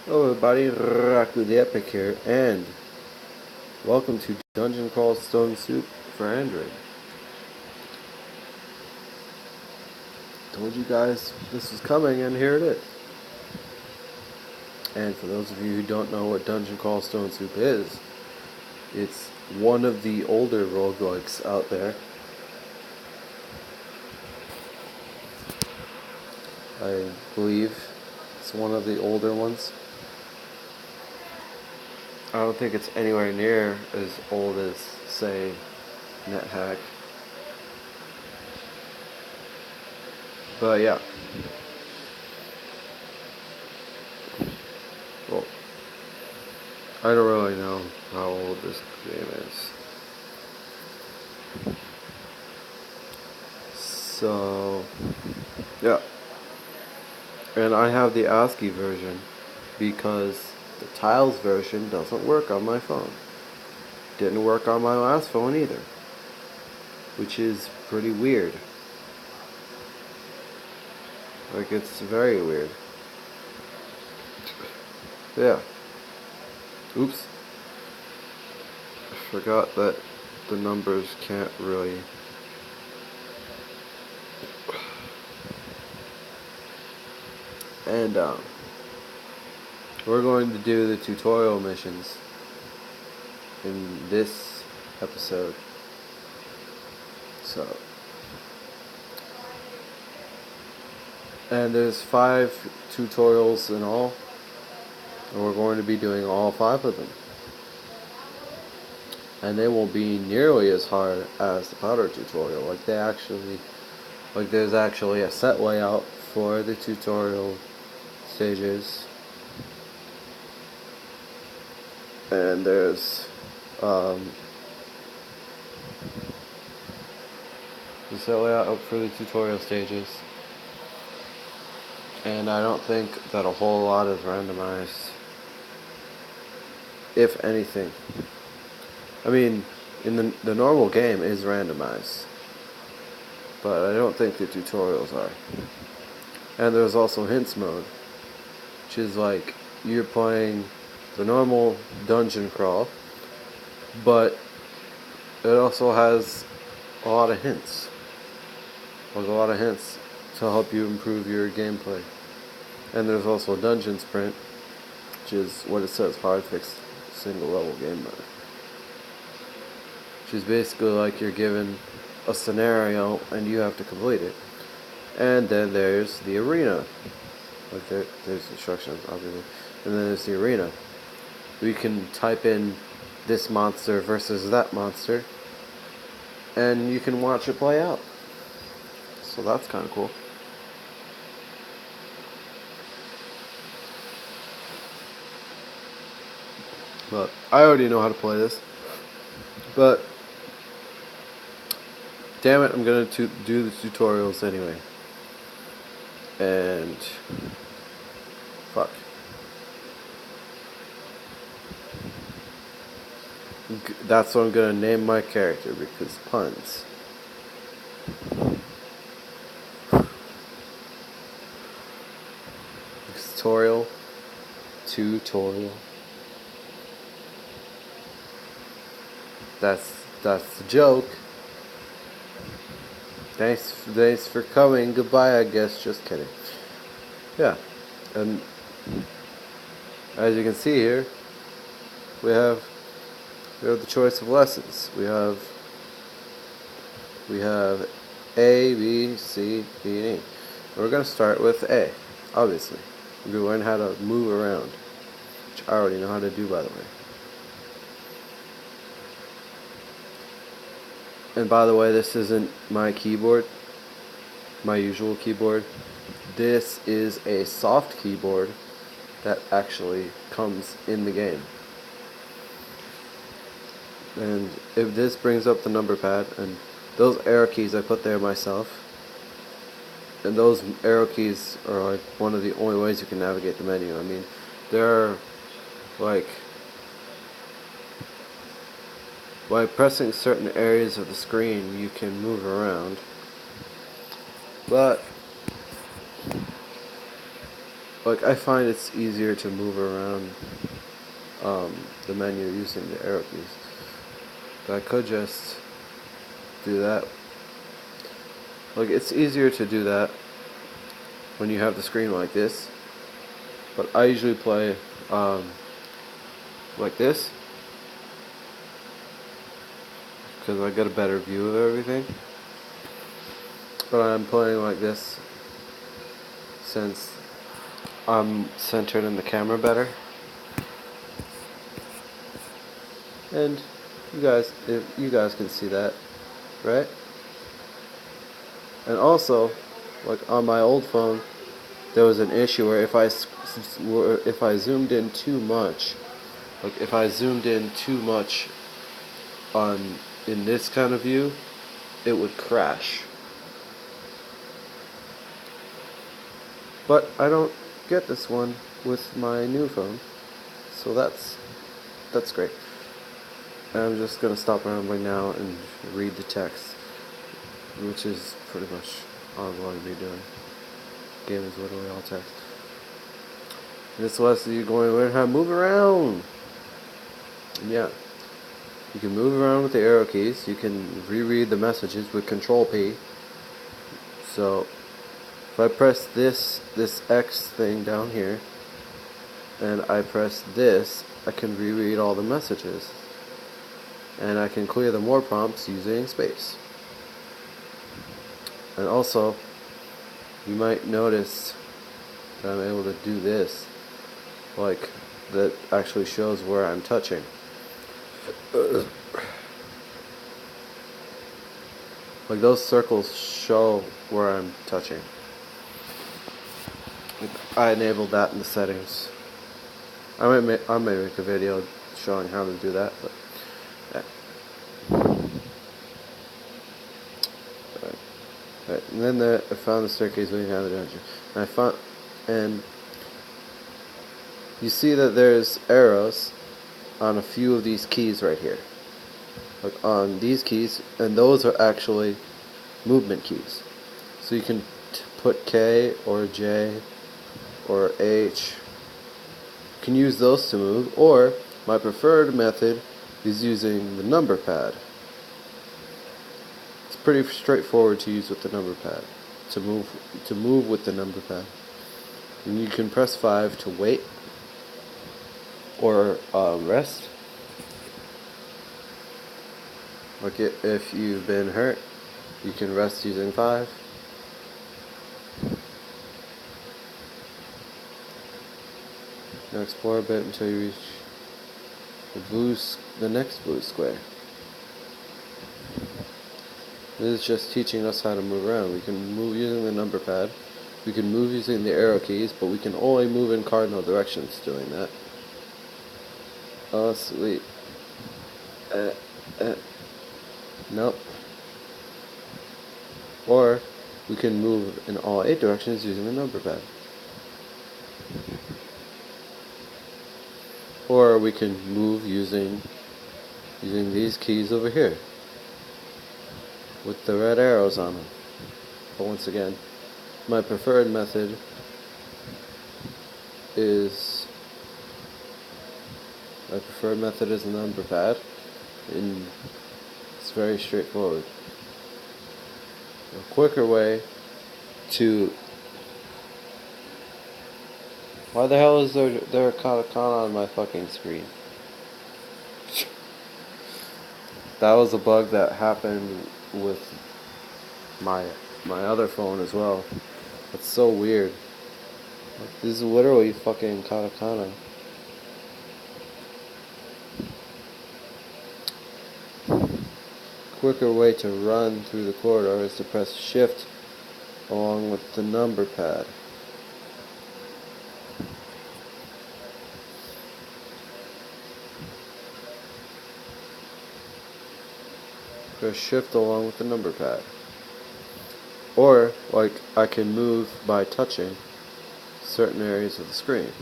Hello everybody, Rakku the Epic here, and welcome to Dungeon Crawl Stone Soup for Android. Told you guys this was coming, and here it is. And for those of you who don't know what Dungeon Crawl Stone Soup is, it's one of the older roguelikes out there. I believe it's one of the older ones. I don't think it's anywhere near as old as, say, NetHack. But yeah. Well, I don't really know how old this game is. So, yeah. And I have the ASCII version because the Tiles version doesn't work on my phone. Didn't work on my last phone either, which is pretty weird. Like, it's very weird. Yeah. Oops. I forgot that the numbers can't really... And, we're going to do the tutorial missions in this episode. So... And there's 5 tutorials in all, and we're going to be doing all 5 of them. And they won't be nearly as hard as the powder tutorial. There's actually a set layout for the tutorial stages. And there's the set layout for the tutorial stages. And I don't think that a whole lot is randomized, if anything. I mean, in the normal game is randomized, but I don't think the tutorials are. And there's also hints mode, which is like you're playing the normal dungeon crawl, but it also has a lot of hints. There's a lot of hints to help you improve your gameplay. And there's also a dungeon sprint, which is what it says, hard fixed single level game mode. Which is basically like you're given a scenario and you have to complete it. And then there's the arena. Like there's instructions, obviously. And then there's the arena. We can type in this monster versus that monster, and you can watch it play out. So that's kind of cool. But I already know how to play this. But damn it, I'm gonna do the tutorials anyway. And fuck. That's what I'm gonna name my character, because puns. Tutorial. That's the joke. Thanks for coming. Goodbye, I guess. Just kidding. Yeah, and as you can see here, we have the choice of lessons. We have A, B, C, D, and E. And we're gonna start with A, obviously. We're gonna learn how to move around, which I already know how to do, by the way. And by the way, this isn't my keyboard, my usual keyboard. This is a soft keyboard that actually comes in the game. And if this brings up the number pad, and those arrow keys I put there myself. And those arrow keys are like one of the only ways you can navigate the menu. I mean, there are like, by pressing certain areas of the screen, you can move around. But like I find it's easier to move around the menu using the arrow keys. But I could just do that. Like, it's easier to do that when you have the screen like this. But I usually play like this because I get a better view of everything. But I'm playing like this since I'm centered in the camera better. And you guys can see that, right? And also, like on my old phone, there was an issue where if I zoomed in too much, like if I zoomed in too much in this kind of view, it would crash. But I don't get this one with my new phone, so that's great. And I'm just gonna stop rambling now and read the text, which is pretty much all I'm going to be doing. Game is literally all text. This lesson you're going to learn how to move around. And yeah, you can move around with the arrow keys. You can reread the messages with Control P. So if I press this X thing down here, and I press this, I can reread all the messages. And I can clear the more prompts using space. And also, you might notice that I'm able to do this, like that actually shows where I'm touching. Like those circles show where I'm touching. I enabled that in the settings. I may make a video showing how to do that, but yeah. Right. And then I found the staircase leading down the dungeon. And you see that there's arrows on a few of these keys right here. Like on these keys, and those are actually movement keys. So you can put K or J or H. You can use those to move, or my preferred method is using the number pad. It's pretty straightforward to use with the number pad, to move with the number pad. And you can press 5 to wait or rest. Like if you've been hurt, you can rest using 5. Now explore a bit until you reach the next blue square. This is just teaching us how to move around. We can move using the number pad. We can move using the arrow keys, but we can only move in cardinal directions doing that. Oh, sweet. Nope. Or we can move in all 8 directions using the number pad. Or we can move using these keys over here with the red arrows on them. But once again, my preferred method is the number pad, and it's very straightforward. A quicker way to... Why the hell is there a katakana on my fucking screen? That was a bug that happened with my other phone as well. It's so weird. This is literally fucking katakana. Quicker way to run through the corridor is to press shift along with the number pad. Press shift along with the number pad. Or, like, I can move by touching certain areas of the screen.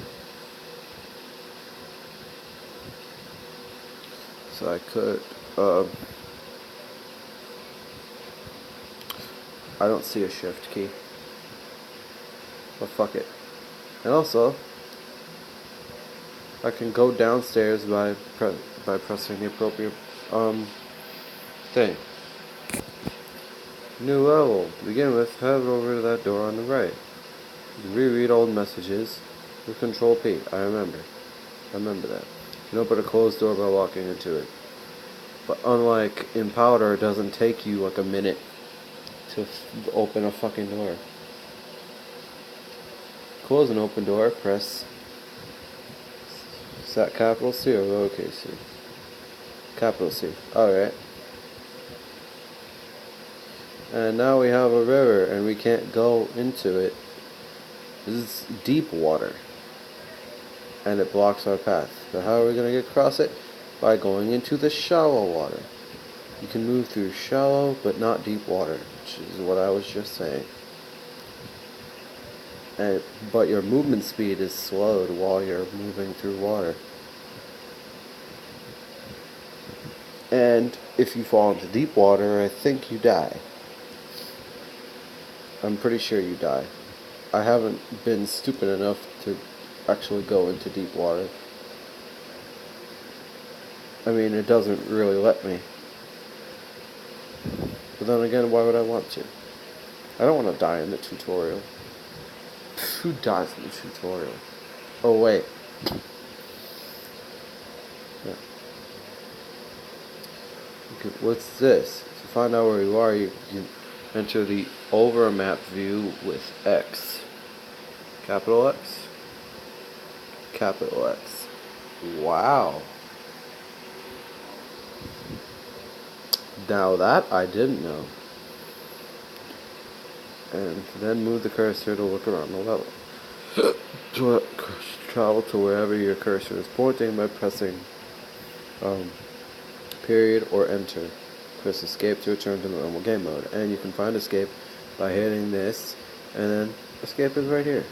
So I could, I don't see a shift key, but fuck it. And also, I can go downstairs by pressing the appropriate thing. New level. To begin with, head over to that door on the right. You can reread old messages with Control P. I remember that. You can open a closed door by walking into it. But unlike in Powder, it doesn't take you like a minute to open a fucking door. Close an open door, press is that capital C or lowercase c? Capital C. Alright. And now we have a river and we can't go into it. This is deep water. And it blocks our path. But how are we going to get across it? By going into the shallow water. You can move through shallow but not deep water, which is what I was just saying. But your movement speed is slowed while you're moving through water. And if you fall into deep water, I think you die. I'm pretty sure you die. I haven't been stupid enough to actually go into deep water. I mean, it doesn't really let me. But then again, why would I want to? I don't want to die in the tutorial. Who dies in the tutorial? Oh, wait. Yeah. Okay, what's this? To find out where you are, you can enter the over map view with X. Capital X? Capital X. Wow. Now that I didn't know. And then move the cursor to look around the level. Travel to wherever your cursor is pointing by pressing period or enter. Press escape to return to the normal game mode. And you can find escape by hitting this, and then escape is right here.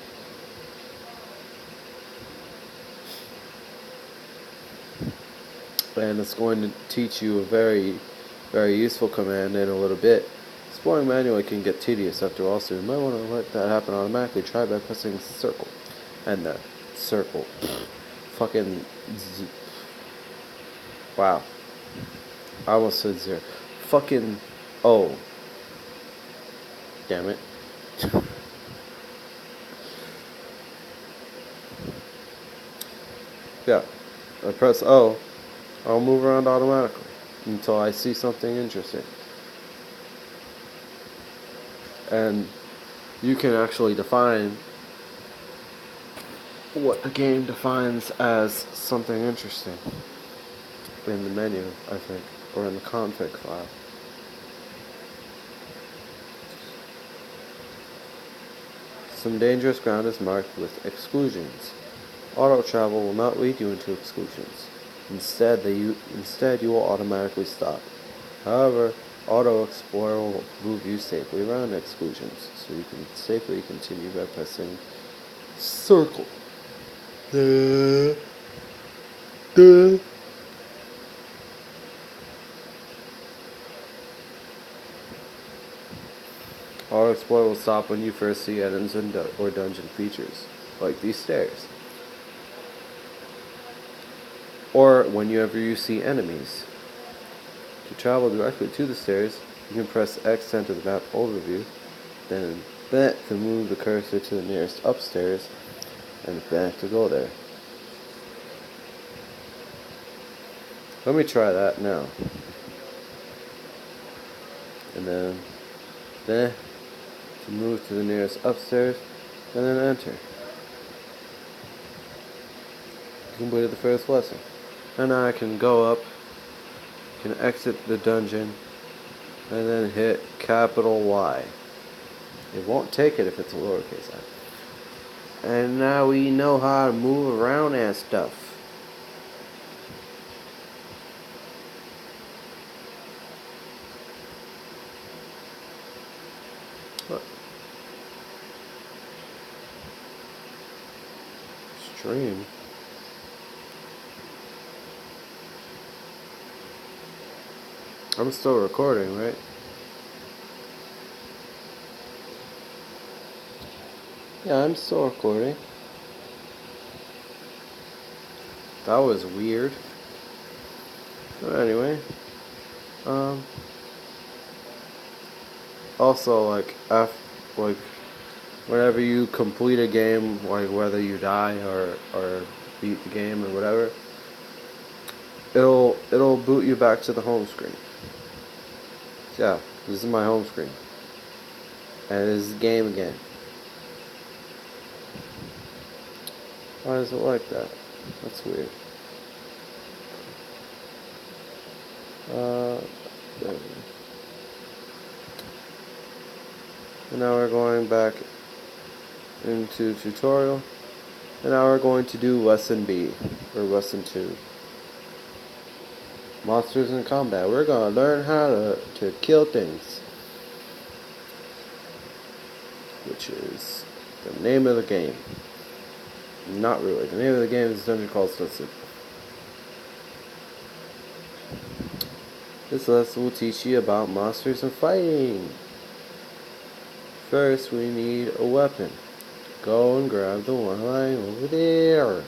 And it's going to teach you a very, very useful command in a little bit. Exploring manually can get tedious after all, so you might want to let that happen automatically. Try by pressing circle. And the circle. Fucking wow. I almost said zero. Fucking oh. Damn it. Yeah. I press O. I'll move around automatically until I see something interesting. And you can actually define what the game defines as something interesting in the menu, I think, or in the config file. Some dangerous ground is marked with exclusions. Auto travel will not lead you into exclusions. Instead, you will automatically stop. However, Auto Explorer will move you safely around exclusions, so you can safely continue by pressing circle. Auto Explorer will stop when you first see items or dungeon features, like these stairs. Or whenever you see enemies. To travel directly to the stairs, you can press X to enter the map overview, then back to move the cursor to the nearest upstairs, and back to go there. Let me try that now. And then to move to the nearest upstairs, and then enter. You completed the first lesson. And now I can go up, can exit the dungeon, and then hit capital Y. It won't take it if it's a lowercase I. And now we know how to move around and stuff. What? Stream. I'm still recording, right? Yeah, I'm still recording. That was weird. But anyway, also like whenever you complete a game, like whether you die or beat the game or whatever, it'll boot you back to the home screen. Yeah, this is my home screen, and this is the game again. Why is it like that? That's weird. There we go. And now we're going back into tutorial. And now we're going to do lesson B, or lesson 2. Monsters in combat. We're going to learn how to kill things. Which is the name of the game. Not really. The name of the game is Dungeon Crawl Stuff. This lesson will teach you about monsters and fighting. First, we need a weapon. Go and grab the one lying over there.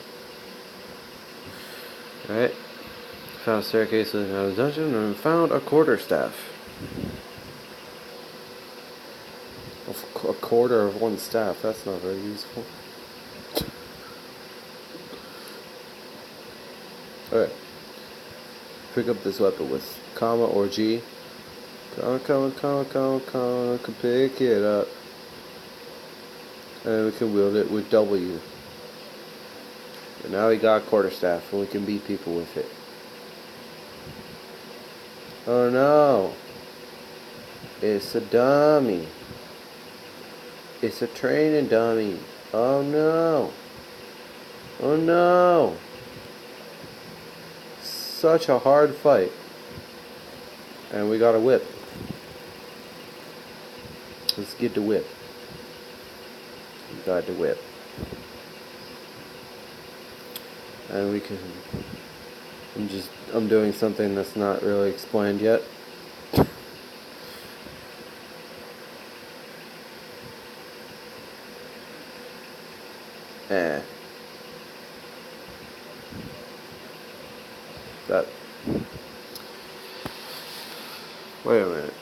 Alright. Found a staircase leading out of the dungeon and found a quarterstaff. A quarter of one staff. That's not very useful. Alright. Pick up this weapon with comma or G. Comma, can pick it up. And we can wield it with W. And now we got a quarterstaff and we can beat people with it. Oh no. It's a dummy. It's a training dummy. Oh no. Oh no. Such a hard fight. And we got a whip. Let's get the whip. We got the whip. And we can... I'm doing something that's not really explained yet. That... Wait a minute.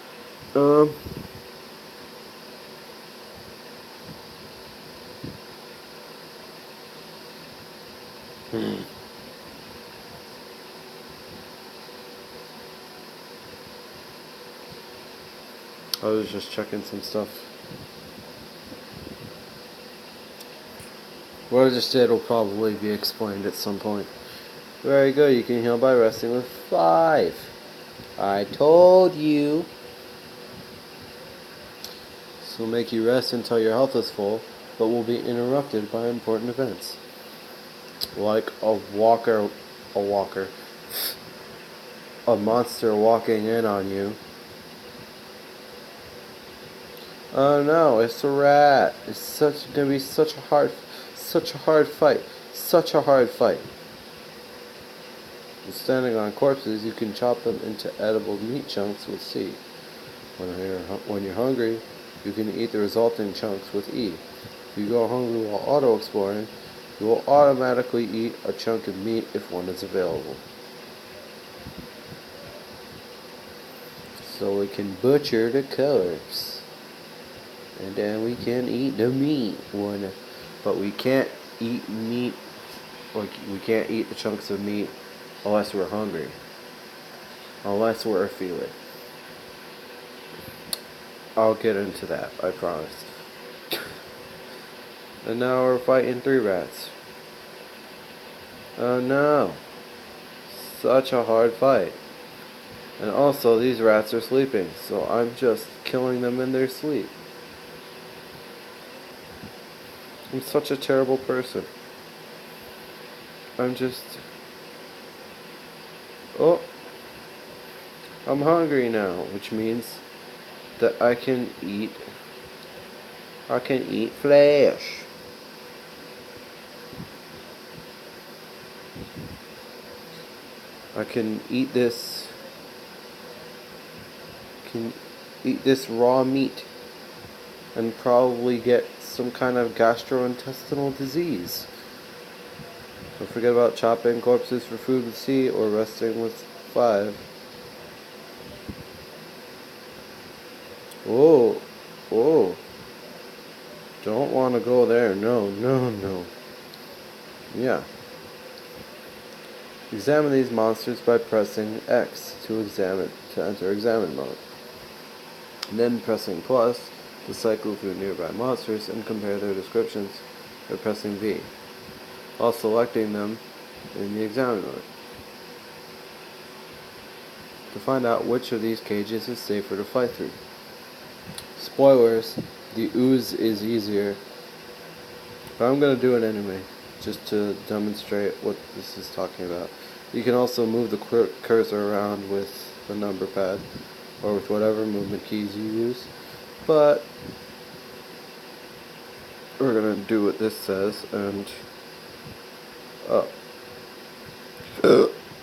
I was just checking some stuff. What I just did will probably be explained at some point. Very good, you can heal by resting with 5. I told you. This will make you rest until your health is full, but will be interrupted by important events. Like a monster walking in on you. Oh no, it's a rat. It's gonna be such a hard fight. Such a hard fight. When standing on corpses, you can chop them into edible meat chunks with C. When you're hungry, you can eat the resulting chunks with E. If you go hungry while auto-exploring, you will automatically eat a chunk of meat if one is available. So we can butcher the corpse. And then we can eat the meat one. But we can't eat meat, like we can't eat the chunks of meat unless we're hungry. Unless we're feeling. I'll get into that, I promise. And now we're fighting 3 rats. Oh no. Such a hard fight. And also these rats are sleeping, so I'm just killing them in their sleep. I'm such a terrible person. Oh, I'm hungry now, which means that I can eat flesh. I can eat this raw meat and probably get some kind of gastrointestinal disease. Don't forget about chopping corpses for food with C or resting with 5. Whoa, whoa. Don't want to go there. No, no, no. Yeah. Examine these monsters by pressing X to enter examine mode. And then pressing plus to cycle through nearby monsters and compare their descriptions by pressing V, while selecting them in the examine mode. To find out which of these cages is safer to fight through. Spoilers, the ooze is easier, but I'm going to do it anyway, just to demonstrate what this is talking about. You can also move the cursor around with the number pad, or with whatever movement keys you use, but we're going to do what this says, and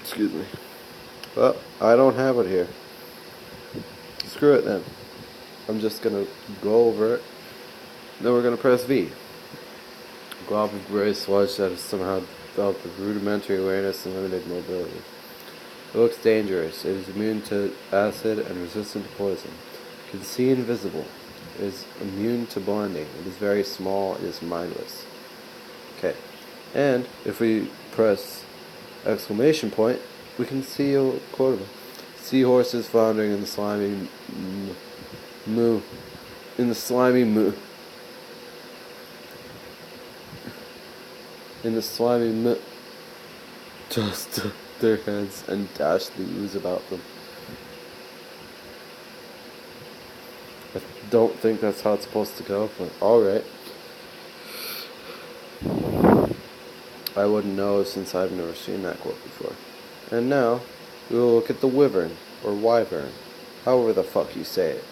excuse me. Well, I don't have it here. Screw it then. I'm just going to go over it. Then we're going to press V. Glob of gray sludge that has somehow developed with rudimentary awareness and limited mobility. It looks dangerous. It is immune to acid and resistant to poison. It can see invisible. It is immune to blinding. It is very small. It is mindless. Okay. And if we press exclamation point, we can see a quotable. Seahorses floundering in the slimy moo. In the slimy moo. In the slimy moo. Tossed their heads and dashed the ooze about them. I don't think that's how it's supposed to go, but alright. I wouldn't know since I've never seen that quote before. And now, we will look at the wyvern, or wyvern, however the fuck you say it.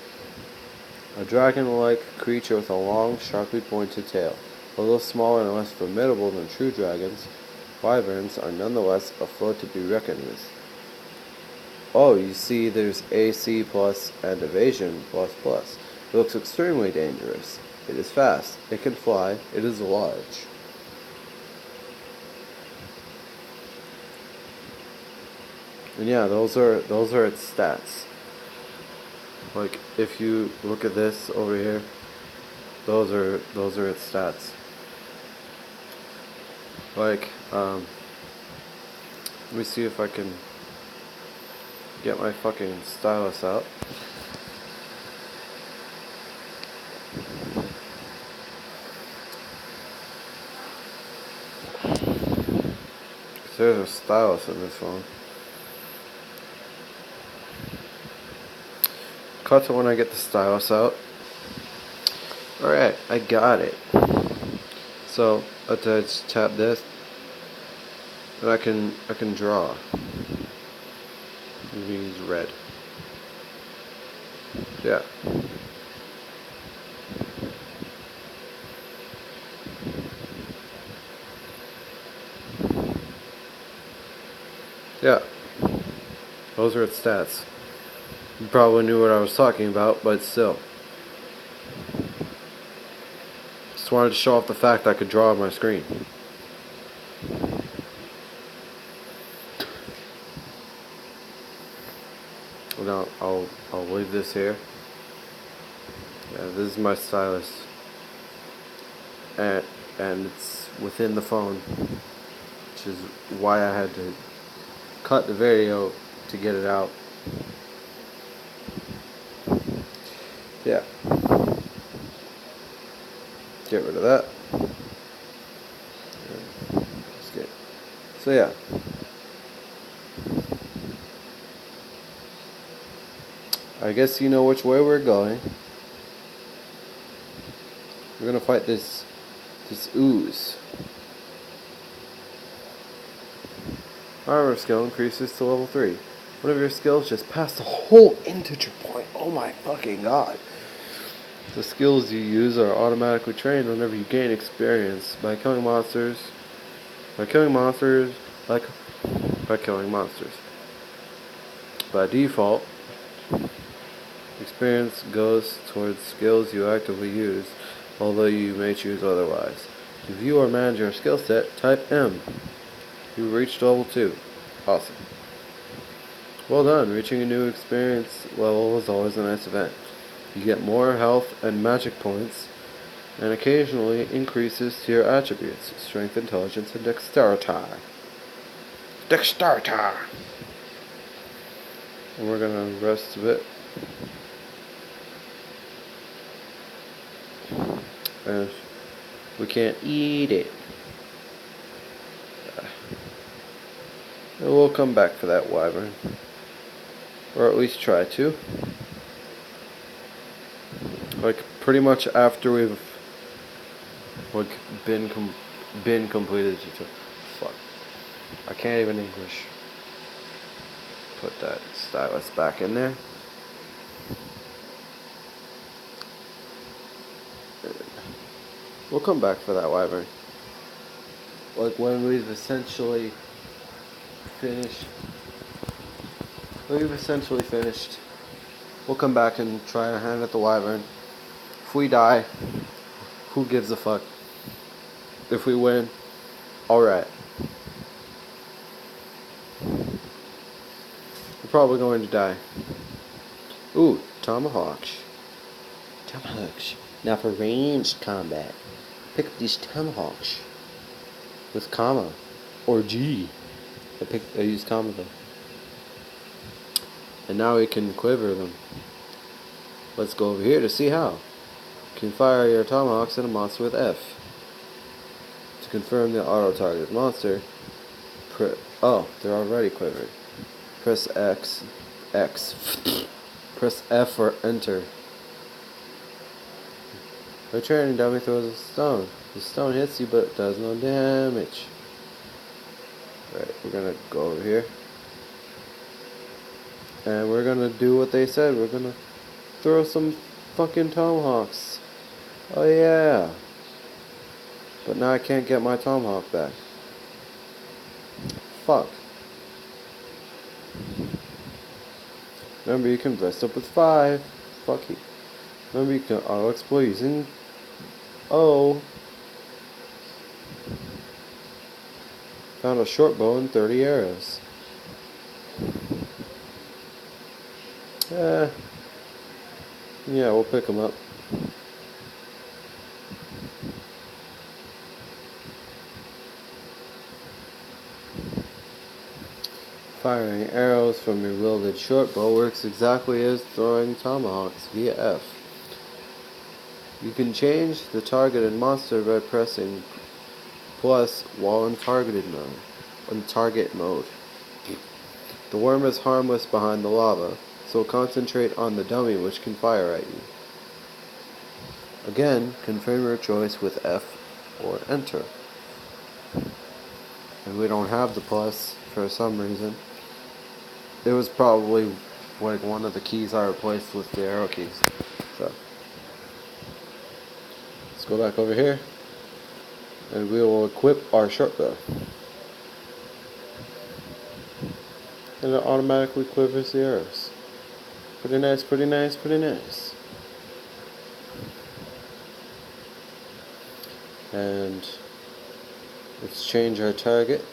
A dragon-like creature with a long, sharply pointed tail. Although smaller and less formidable than true dragons, wyverns are nonetheless a foe to be reckoned with. Oh, you see there's AC plus and evasion plus plus. It looks extremely dangerous. It is fast. It can fly. It is large. And yeah, those are its stats. Like if you look at this over here, those are its stats. Like let me see if I can get my fucking stylus out. There's a stylus in this phone. Cut to when I get the stylus out. Alright, I got it. So I just tap this and I can draw. I'm gonna use red. Yeah. Yeah. Those are its stats. You probably knew what I was talking about, but still. Just wanted to show off the fact I could draw on my screen. Now I'll leave this here. Yeah, this is my stylus, and it's within the phone, which is why I had to cut the video to get it out. Yeah. Get rid of that. So yeah. I guess you know which way we're going. We're gonna fight this ooze. Armor skill increases to level 3. One of your skills just passed the whole integer point. Oh my fucking god. The skills you use are automatically trained whenever you gain experience by killing monsters. By killing monsters. By default, experience goes towards skills you actively use, although you may choose otherwise. To view or manage your skill set, type M. You reached level 2. Awesome. Well done. Reaching a new experience level is always a nice event. You get more health and magic points, and occasionally increases to your attributes: strength, intelligence, and dexterity. Dexterity! And we're gonna rest a bit. And we can't eat it. And we'll come back for that wyvern. Or at least try to. Like, pretty much after we've been completed tutorial. Fuck. I can't even English. Put that stylus back in there. We'll come back for that wyvern. Like when we've essentially finished. We'll come back and try our hand at the wyvern. If we die, who gives a fuck? If we win, alright. We're probably going to die. Ooh, tomahawks. Tomahawks. Now for ranged combat, pick up these tomahawks with comma or G. I use comma though. And now we can quiver them. Let's go over here to see how. You can fire your tomahawks at a monster with F. To confirm the auto-targeted monster, oh, they're already quivered. Press X. Press F or enter. The training dummy throws a stone. The stone hits you but does no damage. Right, we're gonna go over here. And we're gonna do what they said. We're gonna throw some fucking tomahawks. Oh yeah. But now I can't get my tomahawk back. Fuck. Remember, you can rest up with 5. Fuck you. Remember, you can auto-explode using O. Found a short bow and 30 arrows. Yeah, we'll pick them up. Firing arrows from your wielded short bow works exactly as throwing tomahawks via F. You can change the targeted monster by pressing plus while in target mode. The worm is harmless behind the lava, so concentrate on the dummy which can fire at you. Again, confirm your choice with F or enter. And we don't have the plus for some reason. It was probably like one of the keys I replaced with the arrow keys. So let's go back over here and we will equip our short bow. And it automatically quivers the arrows. Pretty nice, pretty nice, pretty nice. And let's change our target.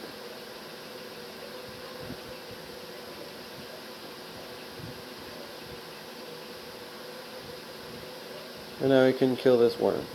And now we can kill this worm.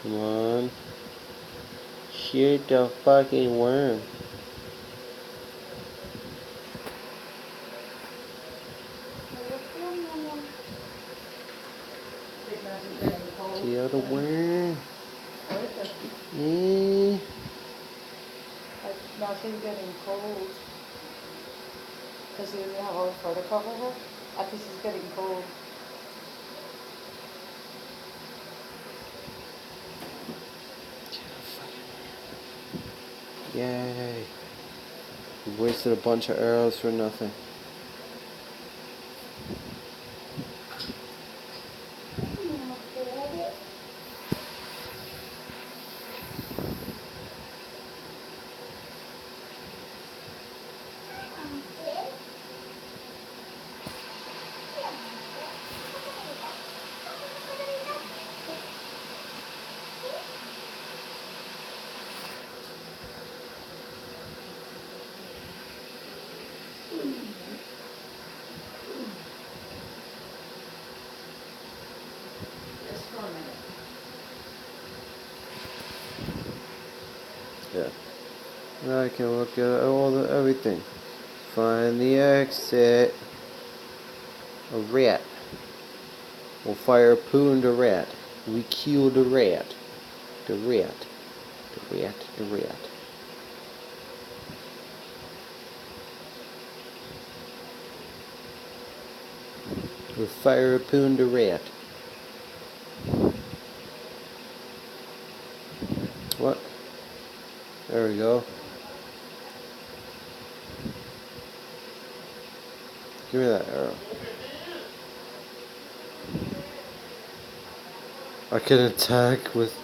Come on. Shoot the fucking worm. Kill the worm. Nothing getting cold. Because you have all the fur to cover her. I think she's getting cold. Yay. We wasted a bunch of arrows for nothing. I can look at everything. Find the exit. A rat. We'll fire a poo and a rat. We kill the rat. The rat. The rat. The rat. We'll fire a poo and a rat. What? There we go. Give me that arrow. I can attack with...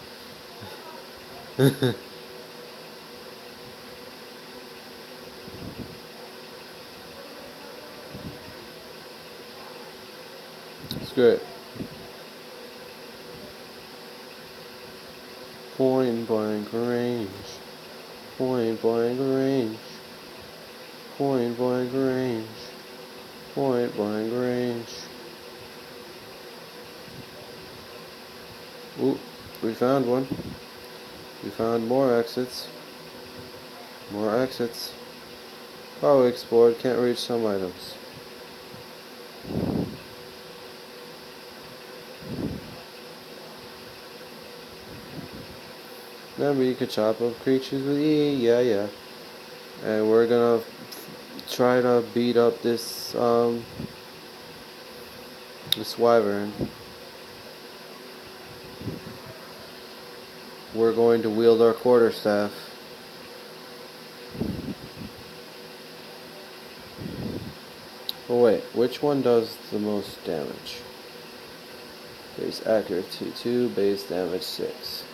Screw it. Point blank range. Point blank range. Point blank range. Point blank range. Ooh, we found one. We found more exits. More exits. Probably explored, can't reach some items. Remember, you could chop up creatures with E, yeah. And we're gonna try to beat up this wyvern. We're going to wield our quarterstaff. Oh wait, which one does the most damage? Base accuracy 2, base damage 6.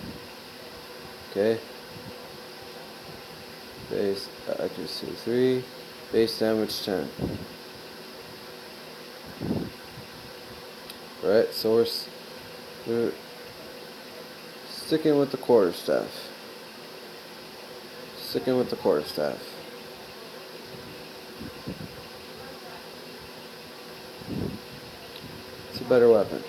Okay. Base accuracy 3, base damage 10. Right, so we're sticking with the quarterstaff. Sticking with the quarterstaff. It's a better weapon.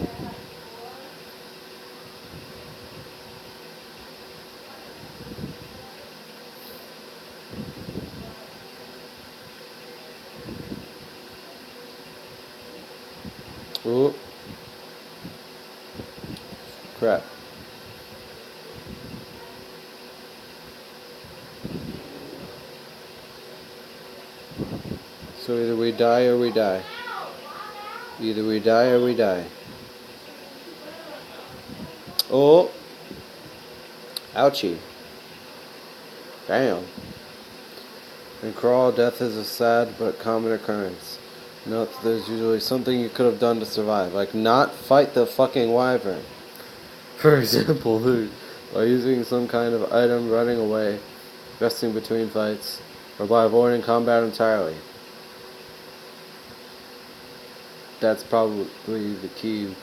Ooh. Crap. So either we die or we die. Either we die or we die. Oh. Ouchie. Damn. In Crawl, death is a sad but common occurrence. Note that there's usually something you could have done to survive, like not fight the fucking wyvern. For example, by using some kind of item, running away, resting between fights, or by avoiding combat entirely. That's probably the key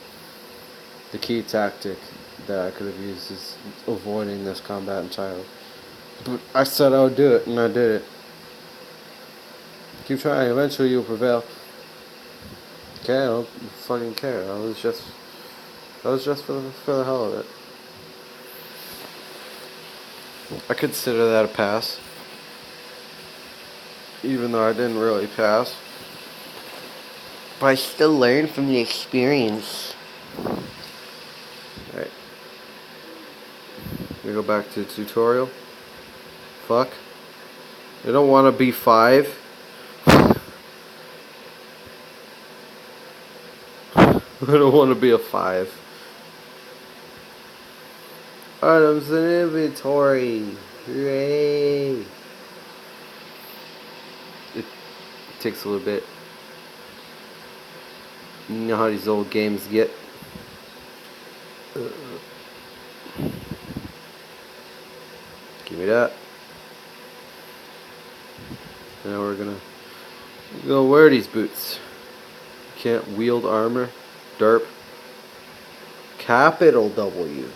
tactic that I could have used is avoiding this combat entirely. But I said I would do it, and I did it. Keep trying, eventually you'll prevail. Okay, I don't fucking care. That was just for the hell of it. I consider that a pass. Even though I didn't really pass. But I still learned from the experience. Alright. We go back to the tutorial. Fuck. I don't want to be 5. I don't want to be a 5. Items in inventory. Hooray. It takes a little bit. You know how these old games get. Give me that. Now we're gonna go wear these boots. Can't wield armor. Derp. Capital W.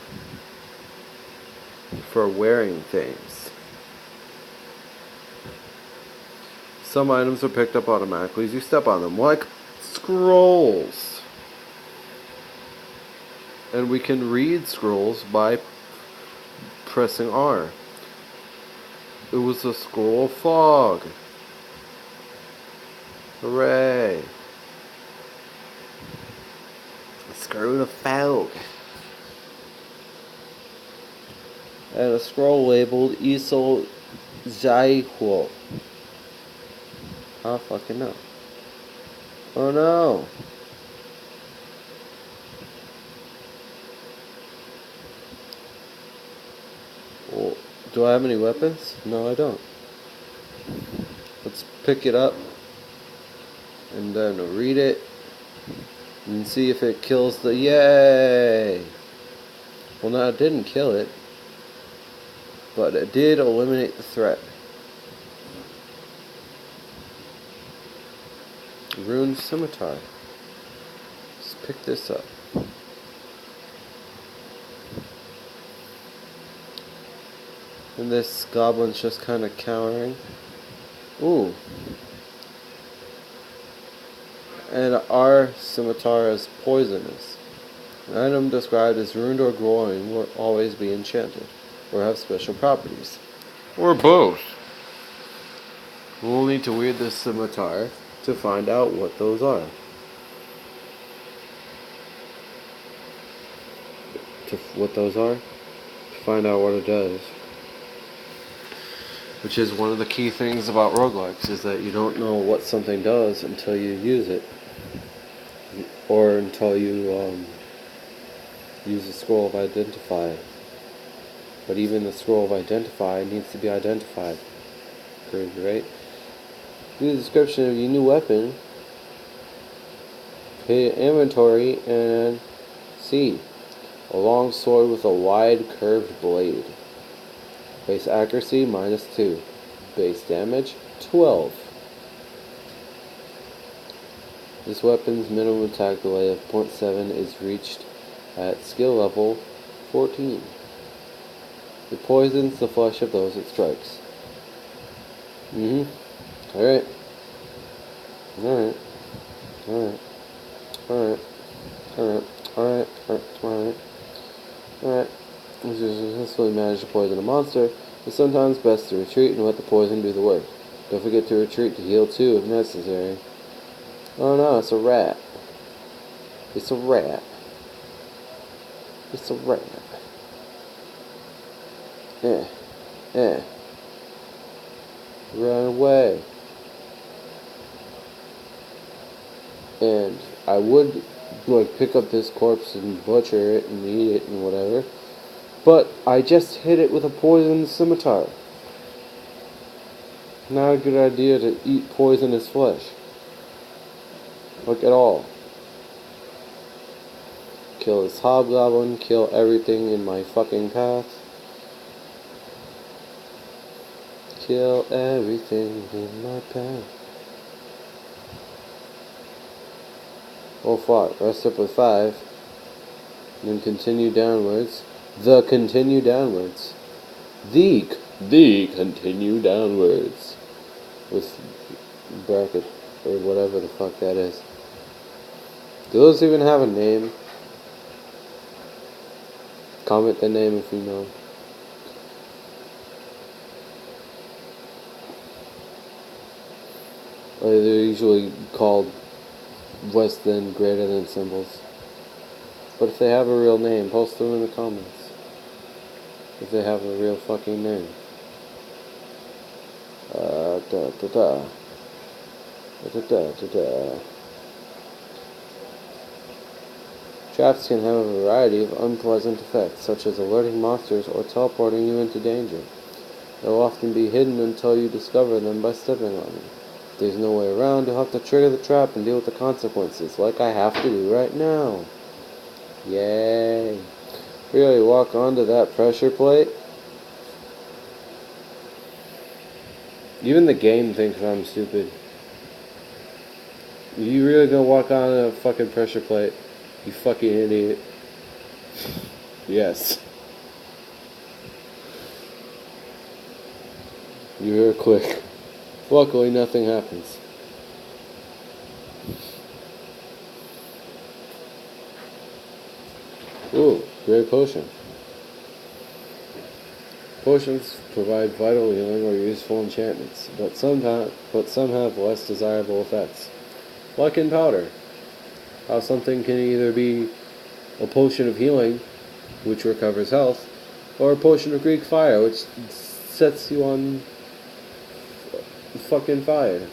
For wearing things. Some items are picked up automatically as you step on them, like scrolls. And we can read scrolls by pressing R. It was a scroll of fog. Hooray. Screw the fog. And a scroll labeled Isol Zaihuo. I don't fucking know. Oh no. Well, do I have any weapons? No, I don't. Let's pick it up and then read it and see if it kills the yay. Well, no, it didn't kill it, but it did eliminate the threat. Ruined scimitar. Let's pick this up. And this goblin's just kind of cowering. Ooh. And our scimitar is poisonous. An item described as ruined or glowing will always be enchanted, or have special properties. Or both. We'll need to weed this scimitar to find out what those are. To find out what it does. Which is one of the key things about roguelikes, is that you don't know what something does until you use it. Or until you use the scroll of identify. But even the scroll of identify needs to be identified. Right? Do the description of your new weapon. Hit inventory and see. A long sword with a wide curved blade. Base accuracy -2. Base damage 12. This weapon's minimum attack delay of 0.7 is reached at skill level 14. It poisons the flesh of those it strikes. Alright. Alright. Alright. Alright. Alright. Alright. Alright. Alright. If you successfully manage to poison a monster, it's sometimes best to retreat and let the poison do the work. Don't forget to retreat to heal too if necessary. Oh no, it's a rat. It's a rat. It's a rat. Run away. And I would pick up this corpse and butcher it and eat it and whatever. But I just hit it with a poisoned scimitar. Not a good idea to eat poisonous flesh. Like at all. Kill this hobgoblin, kill everything in my fucking path. Kill everything in my path. Oh fuck, rest up with 5. And then continue downwards. Continue downwards. Continue downwards. With bracket, or whatever the fuck that is. Do those even have a name? Comment the name if you know. They're usually called less than, greater than symbols. But if they have a real name, post them in the comments. If they have a real fucking name. Traps can have a variety of unpleasant effects, such as alerting monsters or teleporting you into danger. They'll often be hidden until you discover them by stepping on them. If there's no way around, you'll have to trigger the trap and deal with the consequences, like I have to do right now. Yay. Really walk onto that pressure plate? Even the game thinks I'm stupid. You really gonna walk on a fucking pressure plate? You fucking idiot. Yes. You hear a click. Luckily, nothing happens. Ooh, great potion. Potions provide vital healing or useful enchantments, but some have less desirable effects. Like in powder, how something can either be a potion of healing, which recovers health, or a potion of Greek fire, which sets you on fucking fire.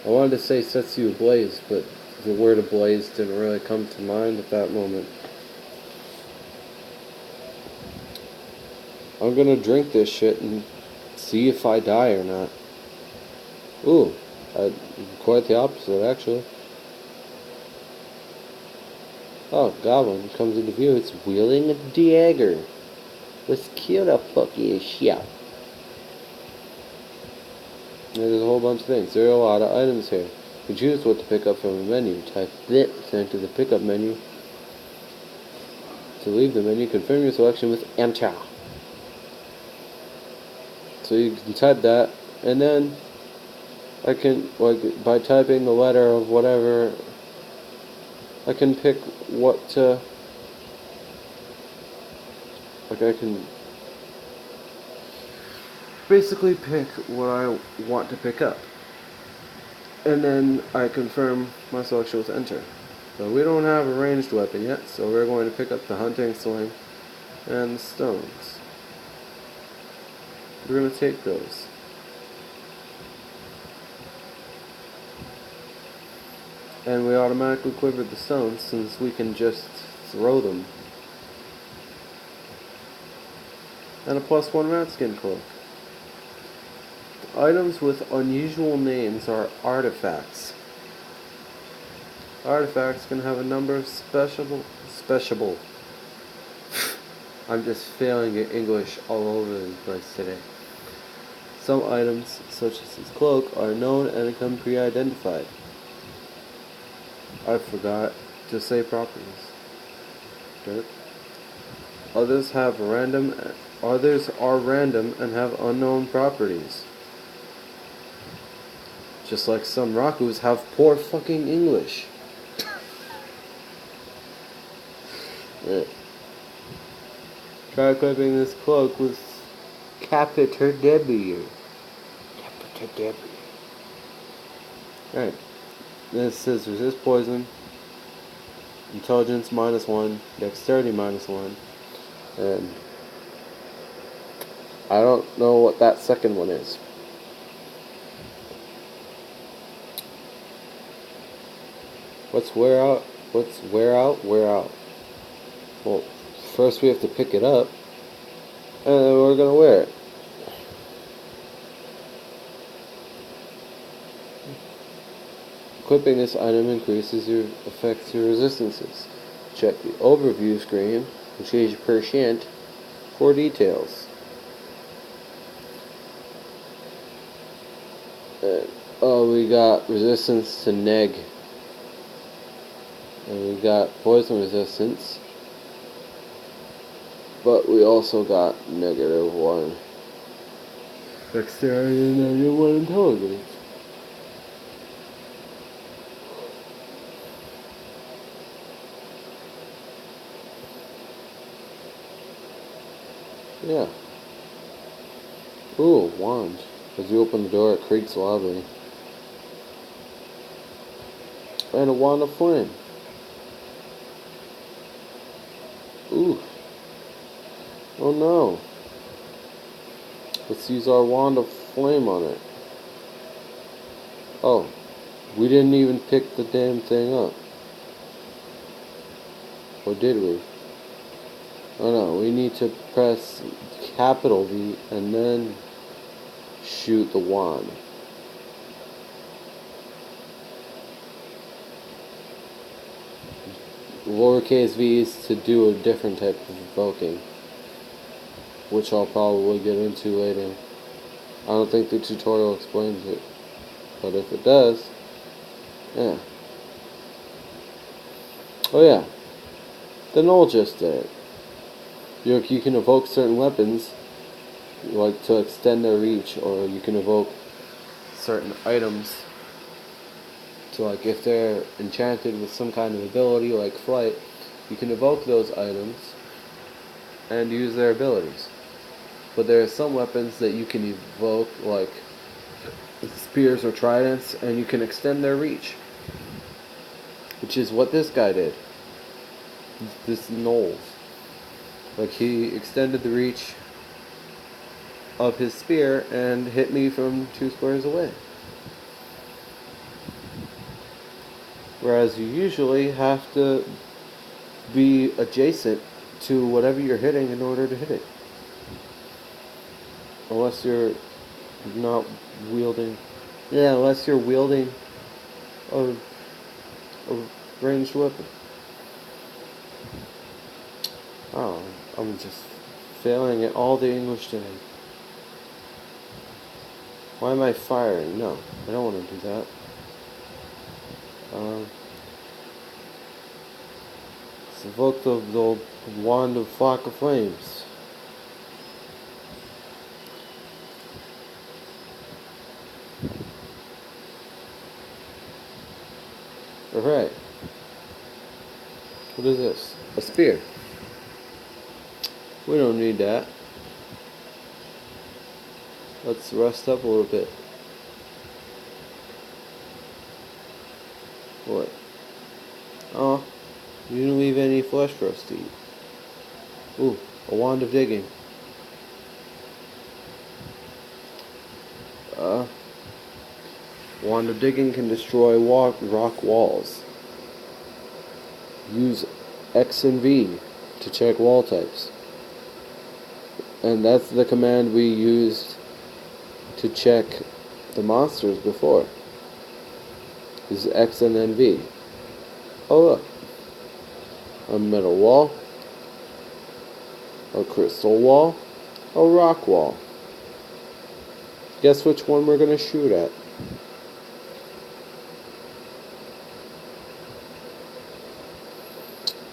I wanted to say sets you ablaze, but the word ablaze didn't really come to mind at that moment. I'm gonna drink this shit and see if I die or not. Ooh, quite the opposite, actually. Oh, goblin comes into view. It's wielding a dagger. Let's kill the fucking shit. There's a whole bunch of things. There are a lot of items here. You can choose what to pick up from a menu. Type this into the pickup menu. To leave the menu, confirm your selection with enter. So you can type that, and then I can, like, by typing the letter of whatever, I can pick what to, like, I can basically pick what I want to pick up. And then I confirm my selection with enter. So we don't have a ranged weapon yet, so we're going to pick up the hunting sling and the stones. We're going to take those. And we automatically quivered the stones since we can just throw them. And a +1 rat skin cloak. Items with unusual names are artifacts. Artifacts can have a number of special. I'm just failing at English all over the place today. Some items, such as this cloak, are known and come pre-identified. I forgot to say properties. Dirt. Others are random and have unknown properties. Just like some Rakkus have poor fucking English. Try equipping this cloak with capital W. Capital W. Alright. This says resist poison, intelligence -1, dexterity -1, and I don't know what that second one is. What's wear out? What's wear out? Wear out. Well, first we have to pick it up, and then we're gonna wear it. Equipping this item affects your resistances. Check the overview screen and change % for details. We got resistance to neg. And we got poison resistance. But we also got -1 dexterity and -1 intelligence. Yeah. Ooh, wand. As you open the door, it creaks loudly. And a wand of flame. Ooh. Oh no. Let's use our wand of flame on it. Oh. We didn't even pick the damn thing up. Or did we? Oh no, we need to press capital V and then shoot the wand. Lowercase v is to do a different type of evoking, which I'll probably get into later. I don't think the tutorial explains it, but if it does, yeah. Oh yeah, the Knoll just did it. You can evoke certain weapons, like to extend their reach, or you can evoke certain items. So like if they're enchanted with some kind of ability like flight, you can evoke those items and use their abilities. But there are some weapons that you can evoke, like spears or tridents, and you can extend their reach, which is what this guy did. This Knowles. Like, he extended the reach of his spear and hit me from 2 squares away. Whereas you usually have to be adjacent to whatever you're hitting in order to hit it. Unless you're not wielding... Yeah, unless you're wielding a ranged weapon. Oh, I'm just failing at all the English today. Why am I firing? No, I don't want to do that. Let's evoke the wand of flock of flames. Alright. What is this? A spear. We don't need that. Let's rest up a little bit. What? Oh, you didn't leave any flesh for us to eat. Ooh, a wand of digging. Wand of digging can destroy rock walls. Use X and V to check wall types. And that's the command we used to check the monsters before. Is X and then V. Oh look. A metal wall. A crystal wall. A rock wall. Guess which one we're going to shoot at?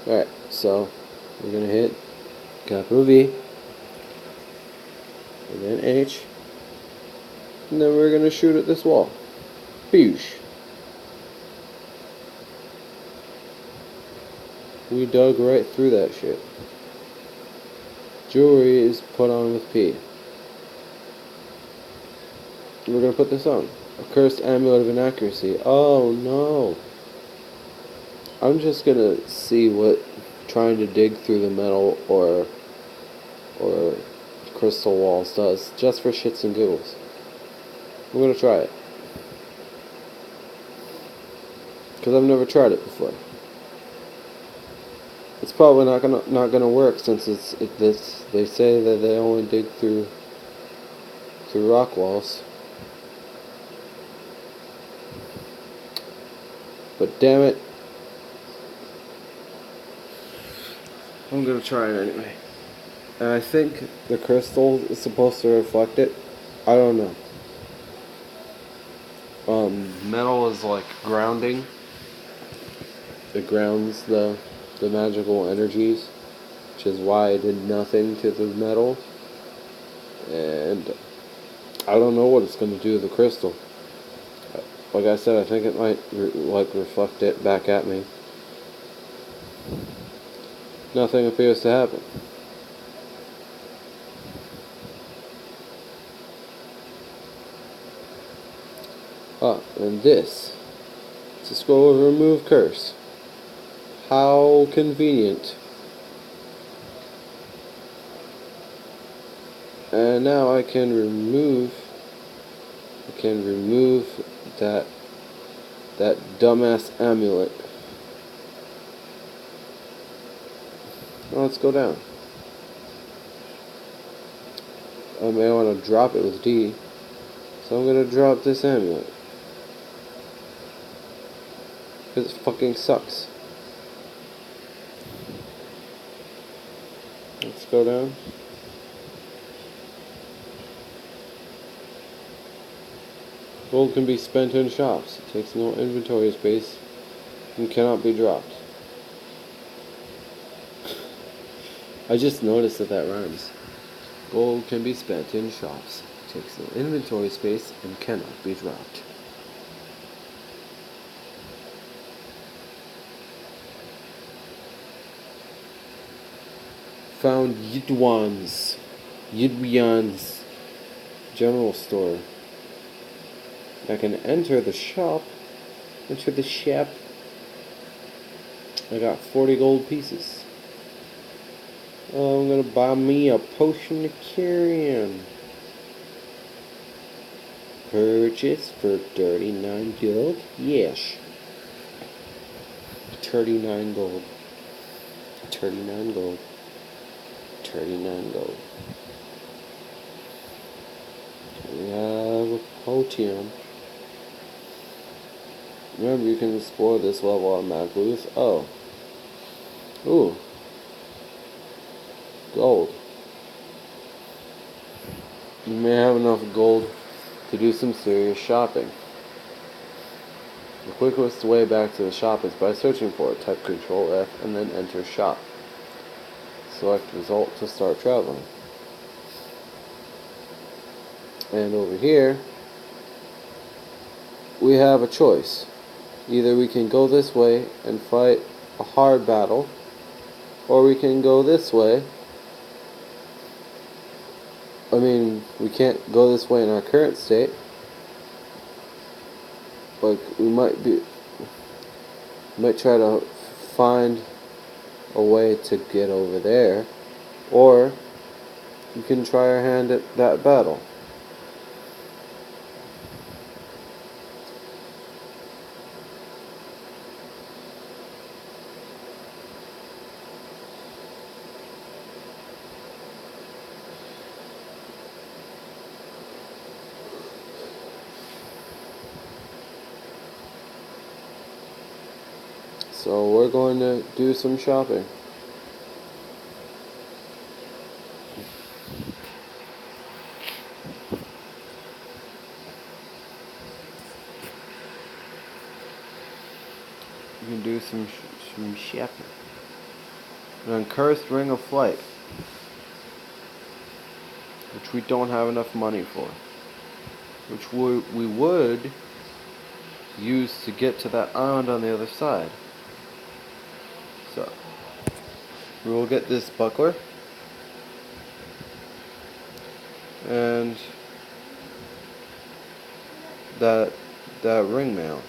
Alright, so we're going to hit capital V, and then H, and then we're going to shoot at this wall. Boosh. We dug right through that shit. Jewelry is put on with P. We're going to put this on. A cursed amulet of inaccuracy. Oh no. I'm just going to see what trying to dig through the metal or crystal walls does, just for shits and giggles. I'm going to try it. Because I've never tried it before. It's probably not gonna work, since they say that they only dig through rock walls. But damn it, I'm gonna try it anyway. And I think the crystal is supposed to reflect it. I don't know. Metal is like grounding. It grounds the magical energies, which is why I did nothing to the metal. And I don't know what it's going to do to the crystal. Like I said, I think it might reflect it back at me. Nothing appears to happen. And this. It's a scroll of remove curse. How convenient. And now I can remove that dumbass amulet. Now let's go down. I may want to drop it with D, so I'm going to drop this amulet. Because it fucking sucks. Let's go down. Gold can be spent in shops. It takes no inventory space and cannot be dropped. I just noticed that rhymes. Gold can be spent in shops. It takes no inventory space and cannot be dropped. found Yidwan's general store. I can enter the shop. Enter the shop. I got 40 gold pieces. I'm gonna buy me a potion of carrion. Purchase for 39 gold? Yes. 39 gold. 39 gold. 39 gold. We have a potion. Remember, you can explore this level automatically with... Oh. Ooh. Gold. You may have enough gold to do some serious shopping. The quickest way back to the shop is by searching for it. Type Control F and then enter shop. Select result to start traveling. And over here, we have a choice. Either we can go this way and fight a hard battle, or we can go this way. I mean, we can't go this way in our current state. Like, we might try to find a way to get over there, or we can try our hand at that battle. So we're going to do some shopping. You can do some shopping. An Cursed Ring of Flight, which we don't have enough money for, which we would use to get to that island on the other side. So we will get this buckler and that ring mail.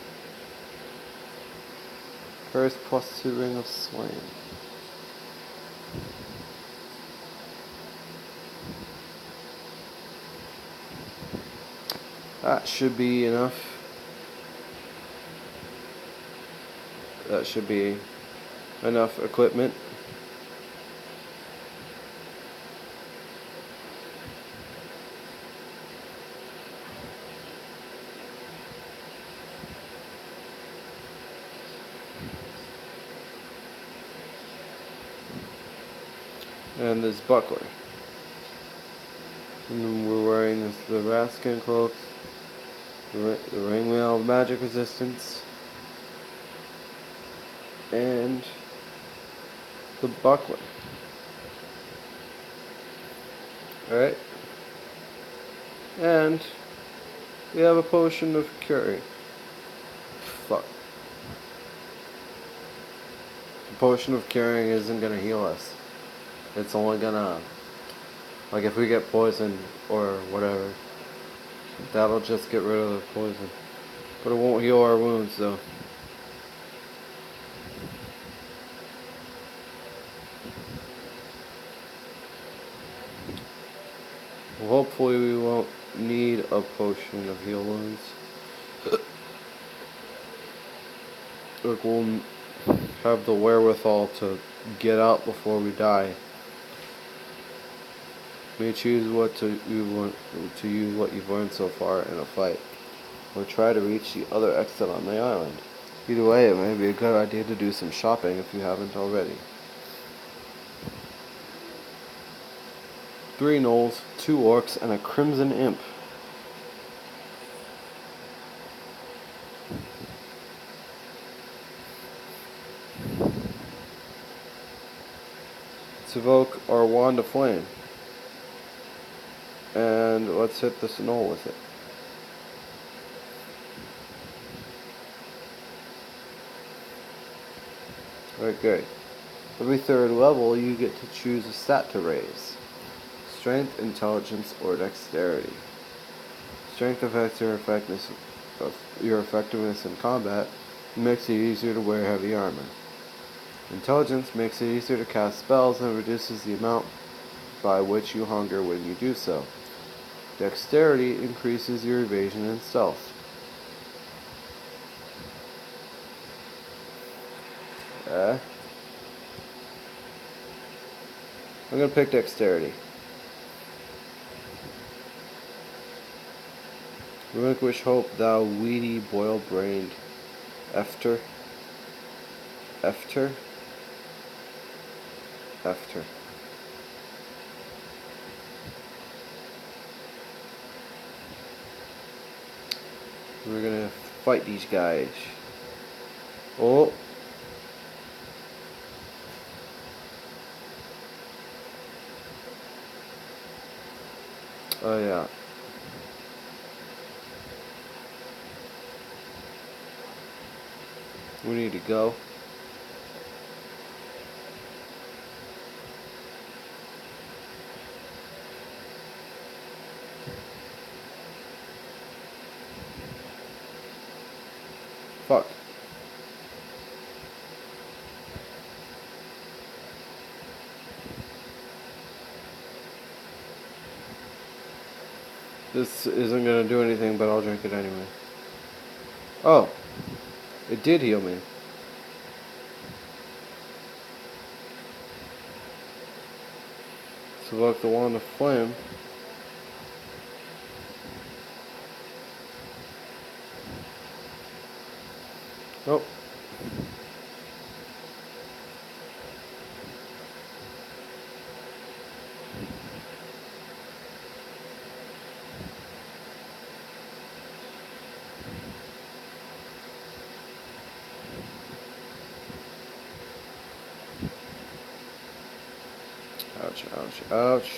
First +2 Ring of Swain. That should be enough. That should be enough equipment. And this buckler. And then we're wearing the Raskin cloak, the ringmail of magic resistance, and the buckler. Alright? And we have a potion of curing. Fuck. The potion of curing isn't gonna heal us. It's only gonna, like, if we get poisoned or whatever, that'll just get rid of the poison. But it won't heal our wounds though. Well, hopefully we won't need a potion of heal wounds. Like, we'll have the wherewithal to get out before we die. You may choose what to use what you've learned so far in a fight, or try to reach the other exit on the island. Either way, it may be a good idea to do some shopping if you haven't already. 3 gnolls, 2 orcs, and a crimson imp. Let's evoke our wand of flame. And let's hit this gnoll with it. Alright, good. Every third level, you get to choose a stat to raise. Strength, intelligence, or dexterity. Strength affects your effectiveness in combat and makes it easier to wear heavy armor. Intelligence makes it easier to cast spells and reduces the amount by which you hunger when you do so. Dexterity increases your evasion and stealth. I'm gonna pick dexterity. Relinquish hope, thou weedy, boil-brained Efter. Efter. We're gonna fight these guys. Oh. Oh yeah. We need to go. Fuck. This isn't gonna do anything, but I'll drink it anyway. Oh. It did heal me. Select the wand of flame. Nope. Ouch, ouch, ouch.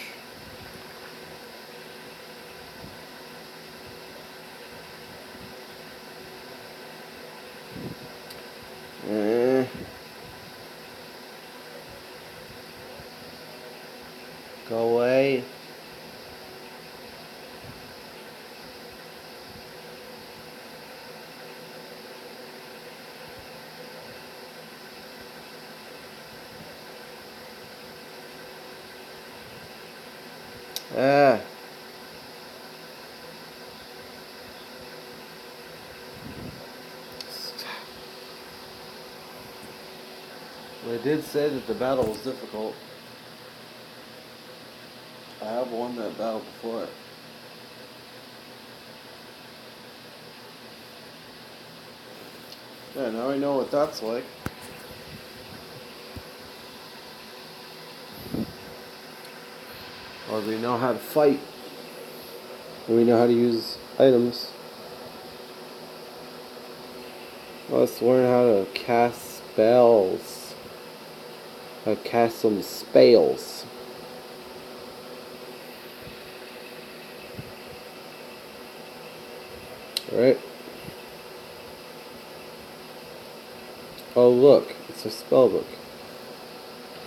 Go away. Ah. Well, I did say that the battle was difficult. I have won that battle before. Yeah, now I know what that's like. Or we know how to fight. And we know how to use items. Let's learn how to cast spells. How to cast some spells. Alright. Oh look, it's a spell book.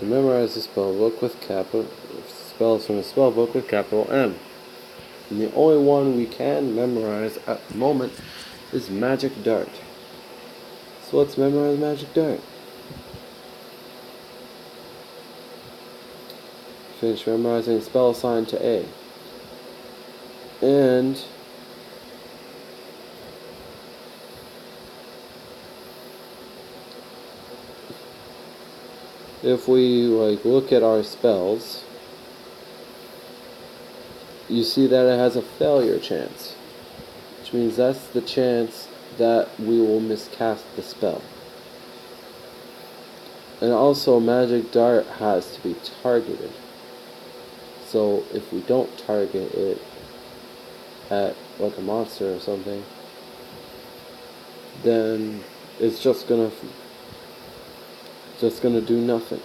You memorize the spell book with spells from the spell book with capital M. And the only one we can memorize at the moment is Magic Dart. So let's memorize Magic Dart. Finish memorizing a spell assigned to A. And if we look at our spells, you see that it has a failure chance, which means that's the chance that we will miscast the spell. And also Magic Dart has to be targeted. So if we don't target it at like a monster or something, then it's just gonna do nothing.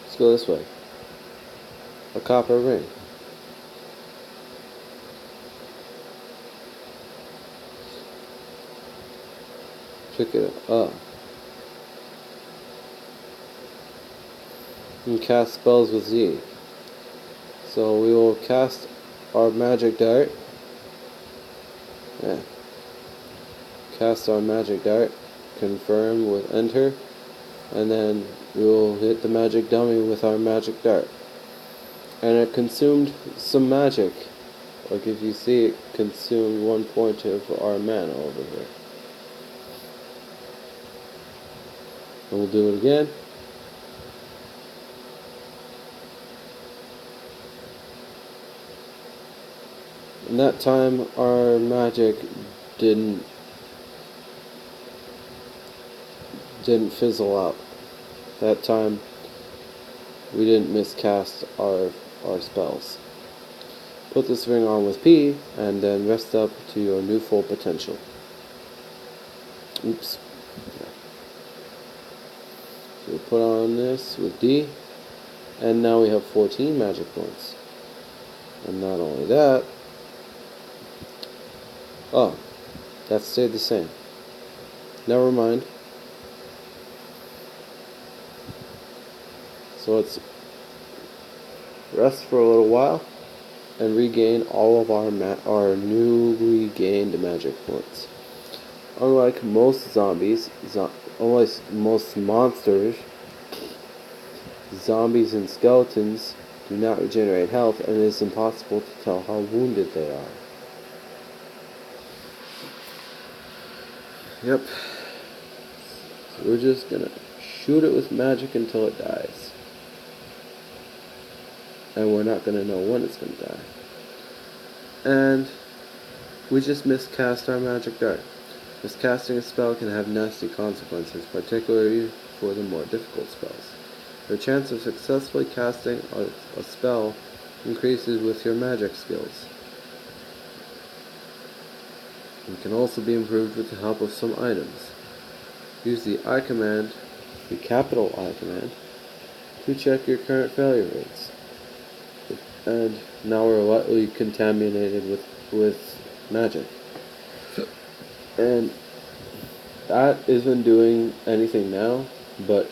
Let's go this way. A copper ring. pick it up. And cast spells with Z. So we will cast our magic dart. Yeah. Cast our magic dart. Confirm with enter. And then we will hit the magic dummy with our magic dart. And it consumed some magic. Like if you see, it consumed 1 point of our mana over here. And we'll do it again. And that time our magic didn't fizzle out. That time we didn't miscast our spells. Put this ring on with P and then rest up to your new full potential. Oops. So we'll put on this with D, and now we have 14 magic points. And not only that, oh, that stayed the same. Never mind. So let's rest for a little while and regain all of our newly gained magic points. Unlike most zombies, unlike most monsters, zombies and skeletons do not regenerate health, and it is impossible to tell how wounded they are. Yep. So we're just gonna shoot it with magic until it dies. And we're not gonna know when it's gonna die. And we just miscast our magic dart. Miscasting a spell can have nasty consequences, particularly for the more difficult spells. Your chance of successfully casting a spell increases with your magic skills. It can also be improved with the help of some items. Use the I command, the capital I command, to check your current failure rates. And now we're lightly contaminated with magic. And that isn't doing anything now, but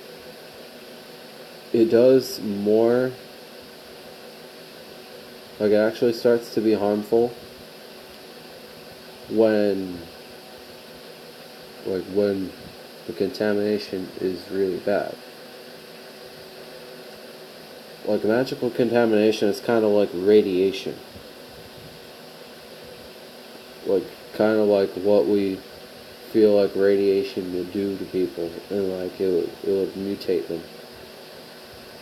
it does more. Like, it actually starts to be harmful when the contamination is really bad. Like, magical contamination is kind of like radiation. Like, kind of like what we feel like radiation would do to people, and like it would mutate them.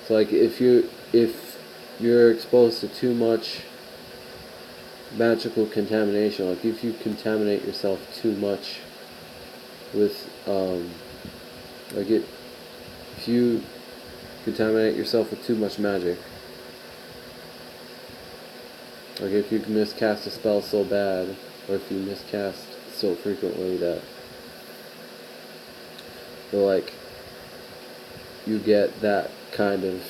So like if you're exposed to too much magical contamination, like if you contaminate yourself too much with if you contaminate yourself with too much magic, like if you miscast a spell so bad, or if you miscast so frequently that like you get that kind of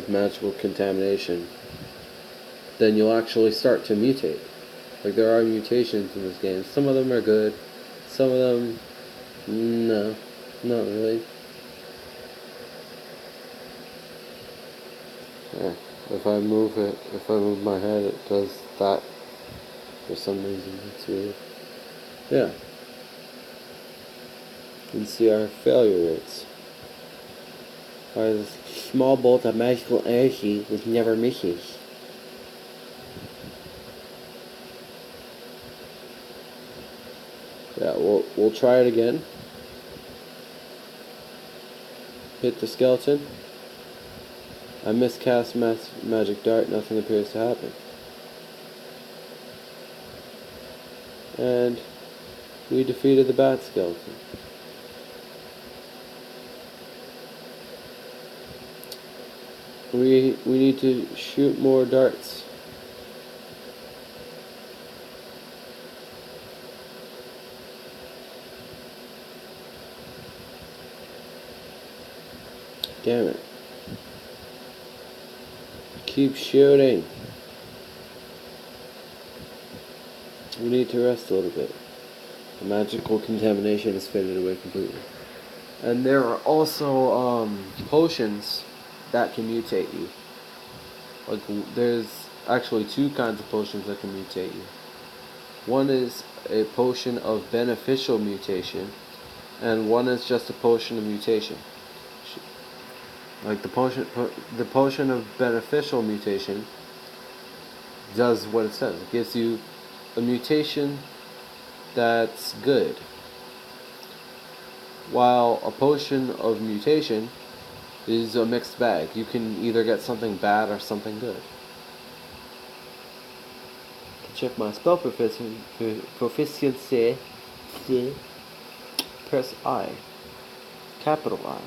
magical contamination, then you'll actually start to mutate. Like, there are mutations in this game. Some of them are good, some of them, no, not really. Yeah, if I move my head, it does that for some reason. It's weird. Yeah. You can see our failure rates. Our small bolt of magical energy which never misses. Yeah, we'll try it again. Hit the skeleton. I miscast magic dart, nothing appears to happen. And we defeated the bat skeleton. We need to shoot more darts. Damn it. Keep shooting. We need to rest a little bit. The magical contamination has faded away completely. And there are also potions that can mutate you. Like, there's actually two kinds of potions that can mutate you. One is a potion of beneficial mutation, and one is just a potion of mutation. Like the potion of beneficial mutation does what it says. It gives you a mutation that's good, while a potion of mutation is a mixed bag. You can either get something bad or something good. To check my spell proficiency, press I, capital I.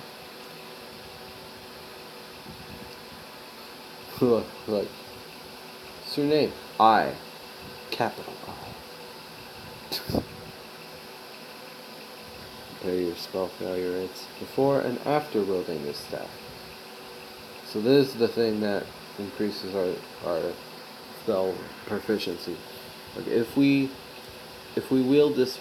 Like, what's your name? I, capital I. Compare your spell failure rates before and after wielding this staff. So this is the thing that increases our spell proficiency. Like if we wield this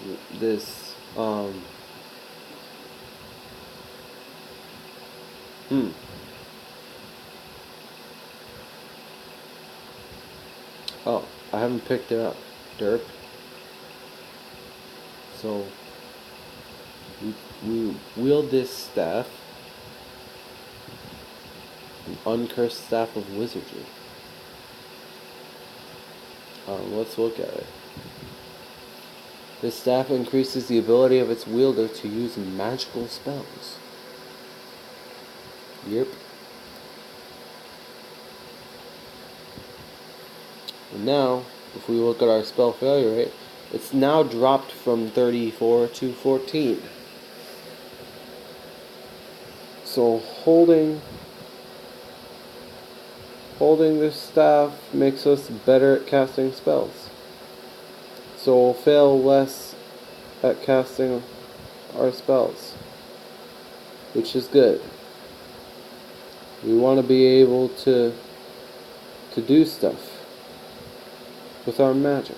oh, I haven't picked it up, derp. So we wield this staff, an uncursed staff of wizardry. Let's look at it. This staff increases the ability of its wielder to use magical spells. Yep. And now, if we look at our spell failure rate, it's now dropped from 34 to 14. So holding this staff makes us better at casting spells. So we'll fail less at casting our spells, which is good. We want to be able to do stuff with our magic.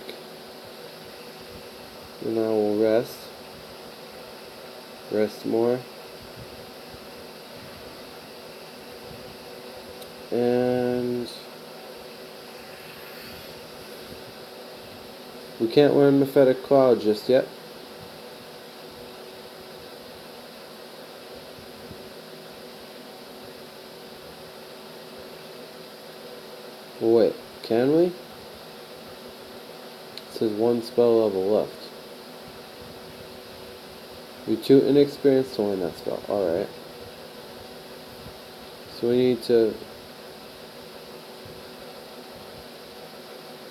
And now we'll rest more, and we can't learn Prophetic Cloud just yet. Well, wait, can we? It says one spell level left. You're too inexperienced to learn that spell. Alright. So we need to...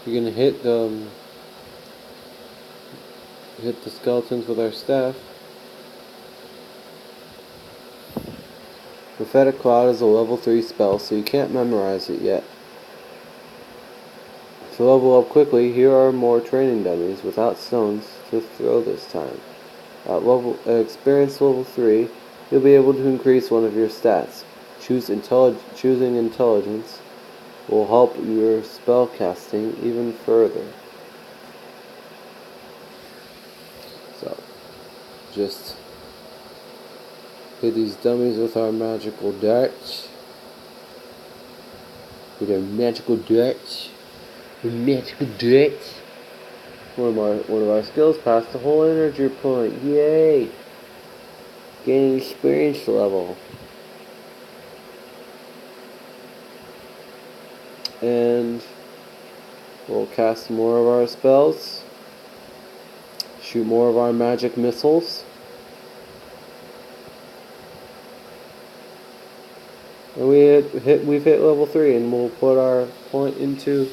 We're gonna hit the skeletons with our staff. Prophetic Cloud is a level 3 spell, so you can't memorize it yet. To level up quickly, here are more training dummies without stones to throw this time. At experience level 3, you'll be able to increase one of your stats. Choosing intelligence will help your spell casting even further. So, just hit these dummies with our magical darts. With our magical darts. One of our skills passed the whole energy point. Yay! Gaining experience level. And we'll cast more of our spells. Shoot more of our magic missiles. And we've hit level 3, and we'll put our point into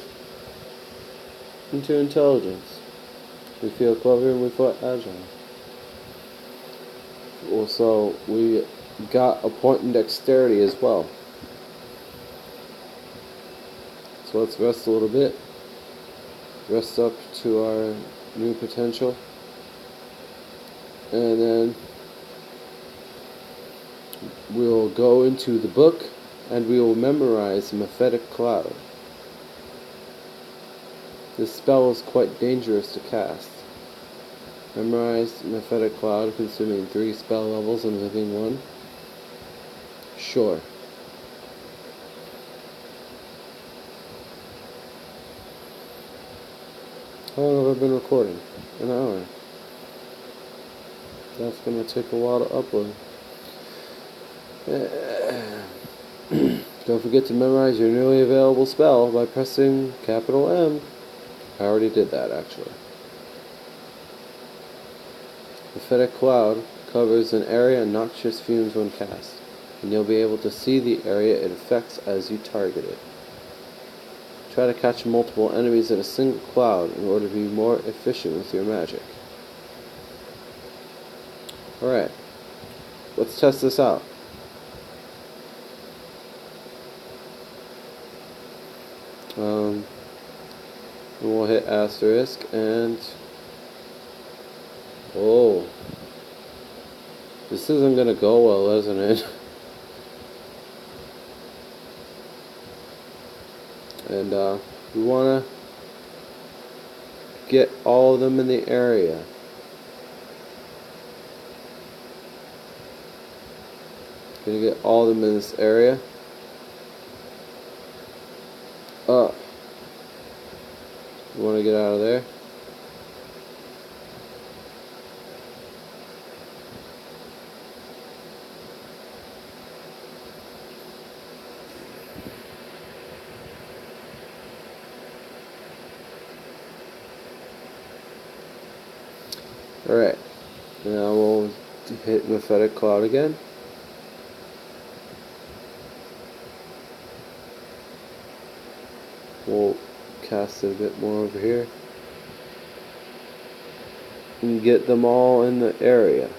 intelligence. We feel clever and we feel agile. Also, we got a point in dexterity as well. So let's rest a little bit. Rest up to our new potential. And then we'll go into the book and we will memorize Prophetic Cloud. This spell is quite dangerous to cast. Memorize Mephitic Cloud, consuming 3 spell levels and living 1. Sure. How long have I been recording? An hour. That's gonna take a while to upload. Don't forget to memorize your newly available spell by pressing capital M. I already did that, actually. The Fetid Cloud covers an area of noxious fumes when cast, and you'll be able to see the area it affects as you target it. Try to catch multiple enemies in a single cloud in order to be more efficient with your magic. Alright, let's test this out. We'll hit asterisk and... Oh. This isn't gonna go well, isn't it? And we wanna get all of them in the area. Gonna get all of them in this area. You wanna get out of there? Alright, now we'll hit Mephitic Cloud again. We'll cast it a bit more over here. And get them all in the area.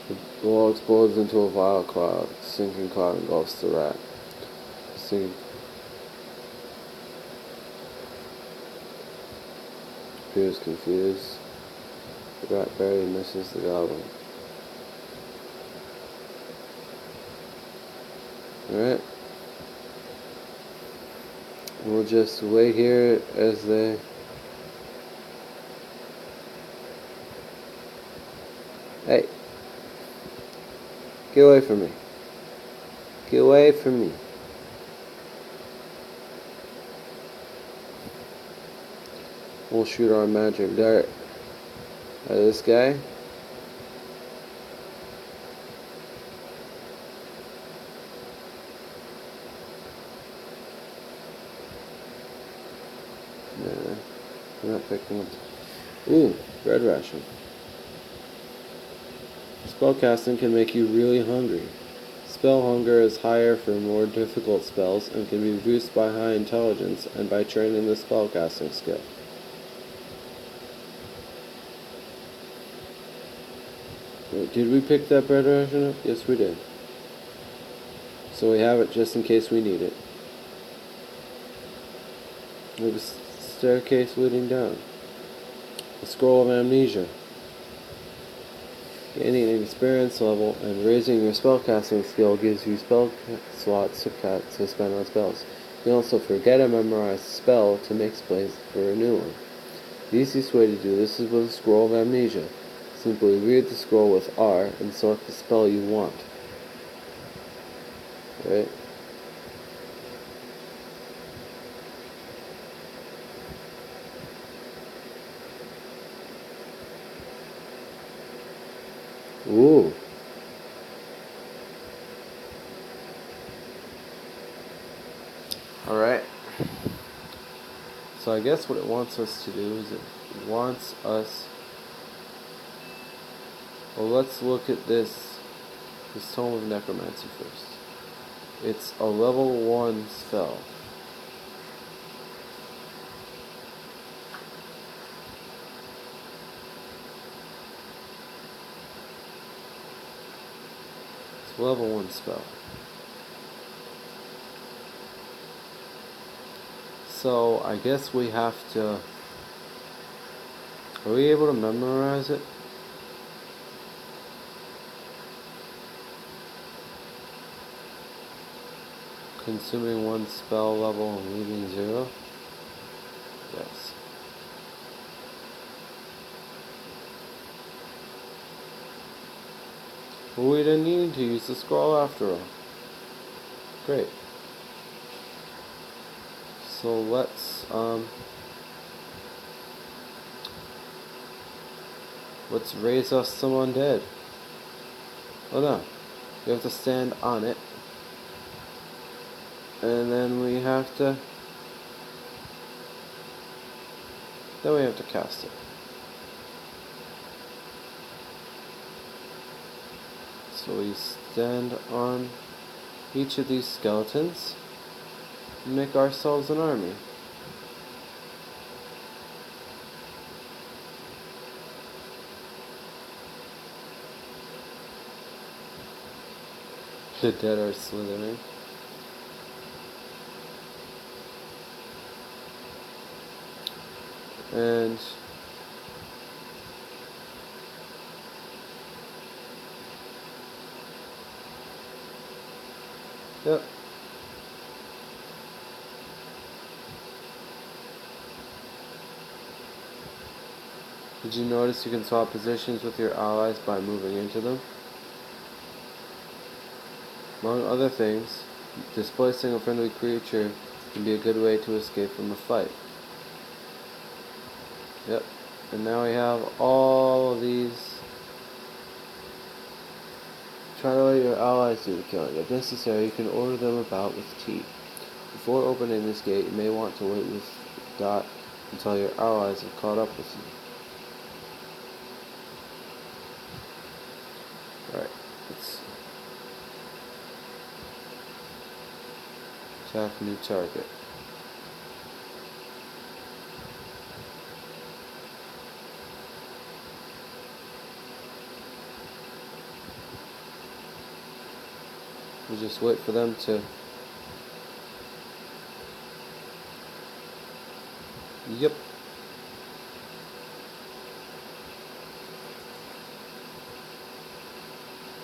The wall explodes into a vile cloud. Sinking cloud engulfs the rat. Sinking. Appears confused. The rat barely misses the goblin. Alright. We'll just wait here as they... Hey! Get away from me. Get away from me. We'll shoot our magic dart at this guy. Nah, I'm not picking up. Ooh, red ration. Spellcasting can make you really hungry. Spell hunger is higher for more difficult spells and can be reduced by high intelligence and by training the spellcasting skill. Wait, did we pick that bread ration up? Yes, we did. So we have it just in case we need it. We have a staircase leading down. A scroll of amnesia. Gaining an experience level and raising your spellcasting skill gives you spell slots to spend on spells. You can also forget a memorized spell to make space for a new one. The easiest way to do this is with a scroll of amnesia. Simply read the scroll with R and select the spell you want. Right? Ooh. Alright. So I guess what it wants us to do is it wants us... Well, let's look at this Tome of Necromancy first. It's a level 1 spell. It's a level 1 spell. So I guess we have to... Are we able to memorize it? Consuming 1 spell level and leaving 0. Yes. Well, we didn't need to use the scroll after all. Great. So let's raise us some undead. Oh no. You have to stand on it. And then we have to cast it. So we stand on each of these skeletons and make ourselves an army. The dead are slithering. And yep. Did you notice you can swap positions with your allies by moving into them? Among other things, displacing a friendly creature can be a good way to escape from a fight. Yep. And now we have all of these. Try to let your allies do the killing. If necessary, you can order them about with T. Before opening this gate, you may want to wait with Dot until your allies have caught up with you. Alright, let's attack new target. We'll just wait for them to... Yep.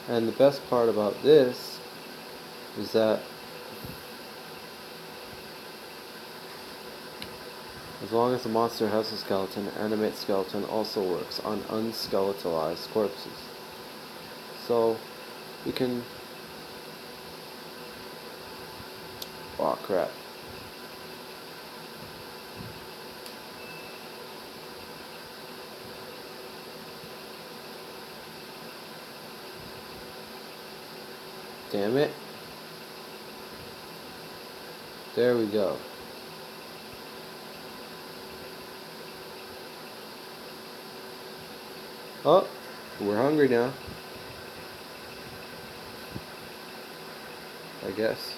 And the best part about this is that as long as the monster has a skeleton, animate skeleton also works on unskeletalized corpses. So we can... Oh crap. Damn it. There we go. Oh, we're hungry now. I guess.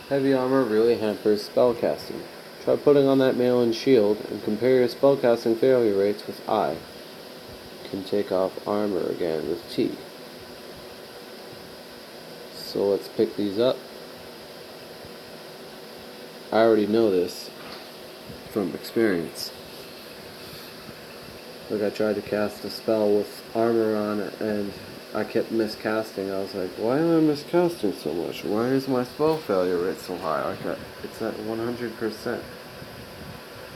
Heavy armor really hampers spellcasting. Try putting on that Malin shield and compare your spellcasting failure rates with I. You can take off armor again with T. So let's pick these up. I already know this from experience. Like I tried to cast a spell with armor on it and I kept miscasting. I was like, why am I miscasting so much? Why is my spell failure rate so high? Like it's at 100%.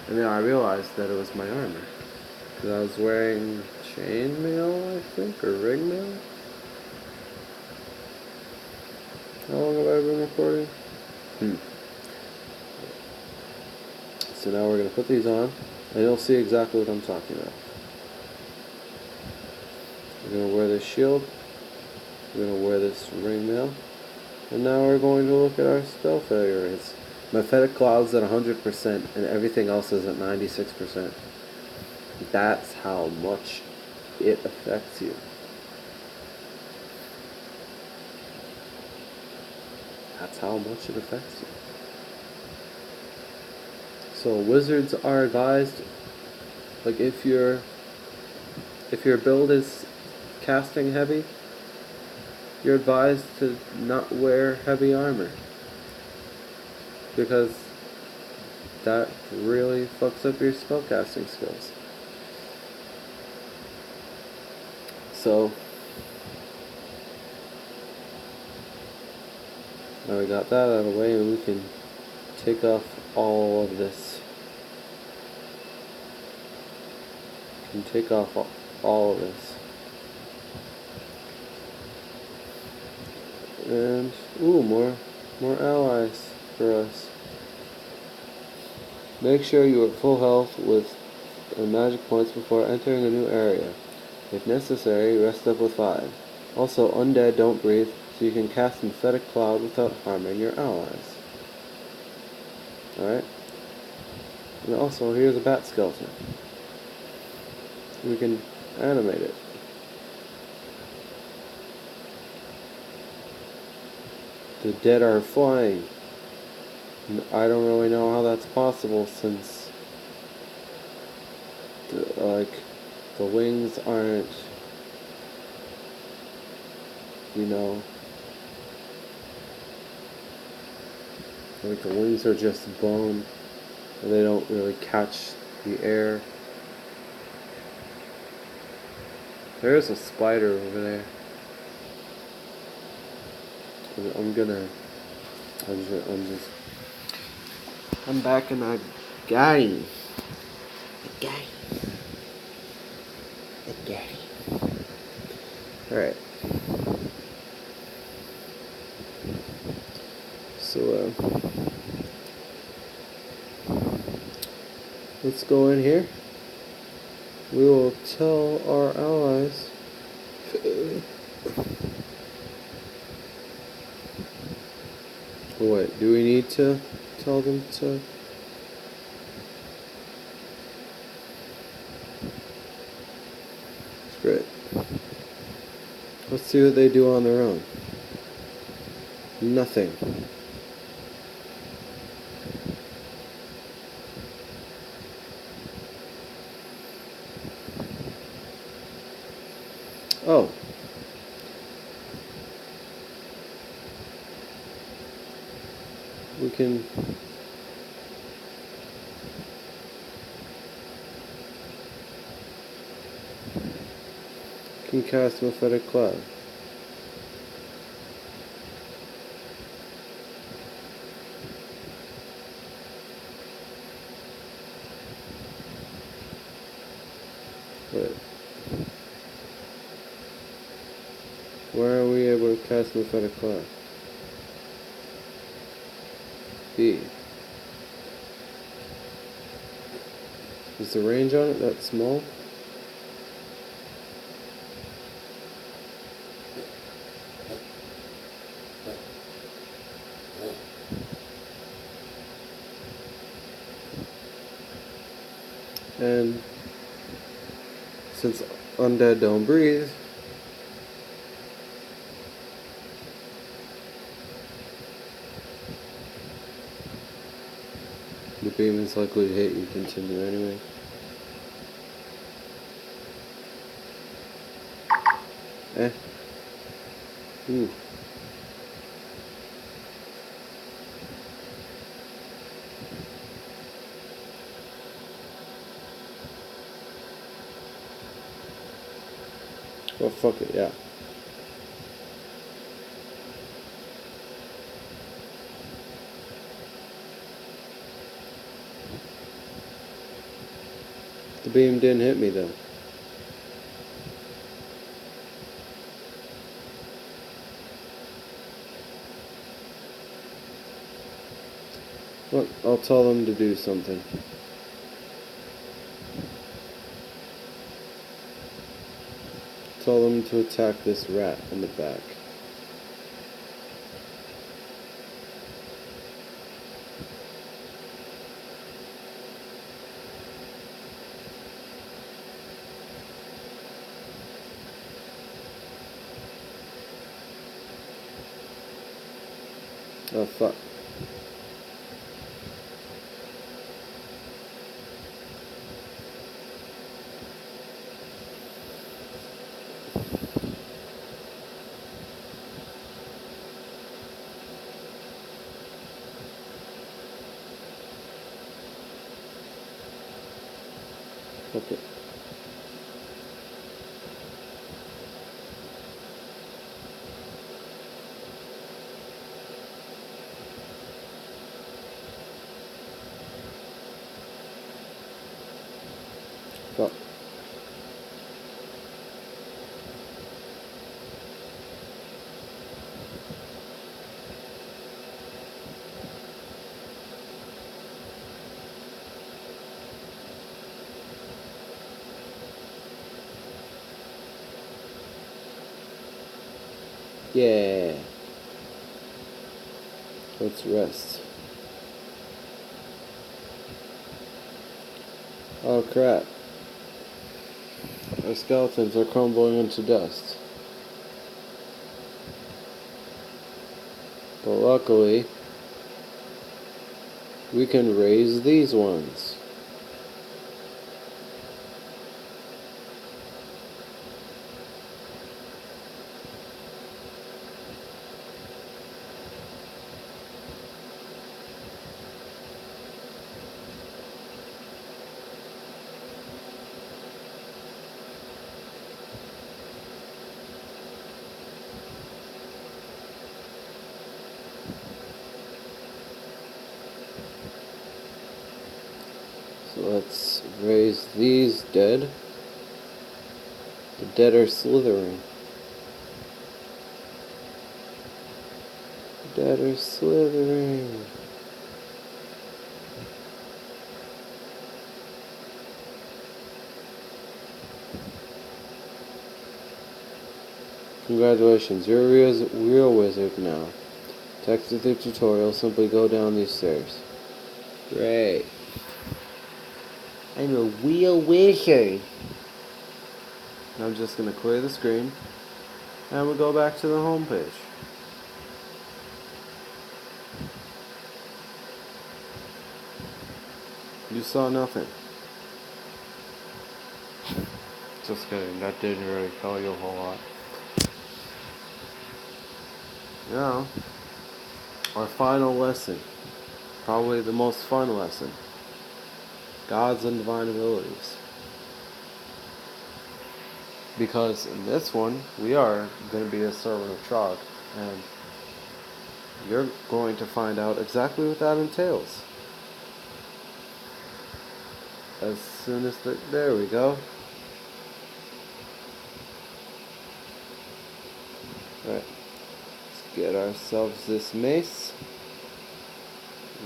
And then I realized that it was my armor. Because I was wearing chainmail, I think, or ringmail. How long have I been recording? So now we're going to put these on, and you'll see exactly what I'm talking about. We're going to wear this shield, we're going to wear this ringmail, and now we're going to look at our spell failure rates. Mephitic Cloud's at 100%, and everything else is at 96%. That's how much it affects you. That's how much it affects you. So wizards are advised, like if your build is casting heavy, you're advised to not wear heavy armor, because that really fucks up your spellcasting skills. So now we got that out of the way, and we can take off all of this. We can take off all of this. And ooh, more allies for us. Make sure you are at full health with magic points before entering a new area. If necessary, rest up with 5. Also, undead don't breathe, so you can cast Synthetic Cloud without harming your allies. Alright? And also, here's a bat skeleton. We can animate it. The dead are flying. And I don't really know how that's possible since the wings aren't, you know, like the wings are just bone, and they don't really catch the air. There's a spider over there. I'm back and I got him. Alright. So, let's go in here. We will tell our allies. What, do we need to tell them to? Great. Let's see what they do on their own. Nothing. Oh. We can cast Synthetic Cloud. Wait. Where are we able to cast Synthetic Cloud? B. Is the range on it that small? And since undead don't breathe, the beam is likely to hit you continue anyway. Ooh. Well, fuck it, yeah. The beam didn't hit me though. Well, I'll tell them to do something. Tell them to attack this rat in the back. Oh fuck. Okay. Yeah. Let's rest. Oh crap. Our skeletons are crumbling into dust. But luckily, we can raise these ones. So let's raise these dead. The dead are slithering. The dead are slithering. Congratulations, you're a real wizard now. To exit the tutorial, simply go down these stairs. Great. I'm a real wizard. I'm just going to clear the screen, and we'll go back to the home page. You saw nothing. Just kidding, that didn't really tell you a whole lot. Now, our final lesson. Probably the most fun lesson. Gods and divine abilities. Because in this one, we are going to be a servant of Trog, and you're going to find out exactly what that entails. As soon as there we go. Right. Let's get ourselves this mace.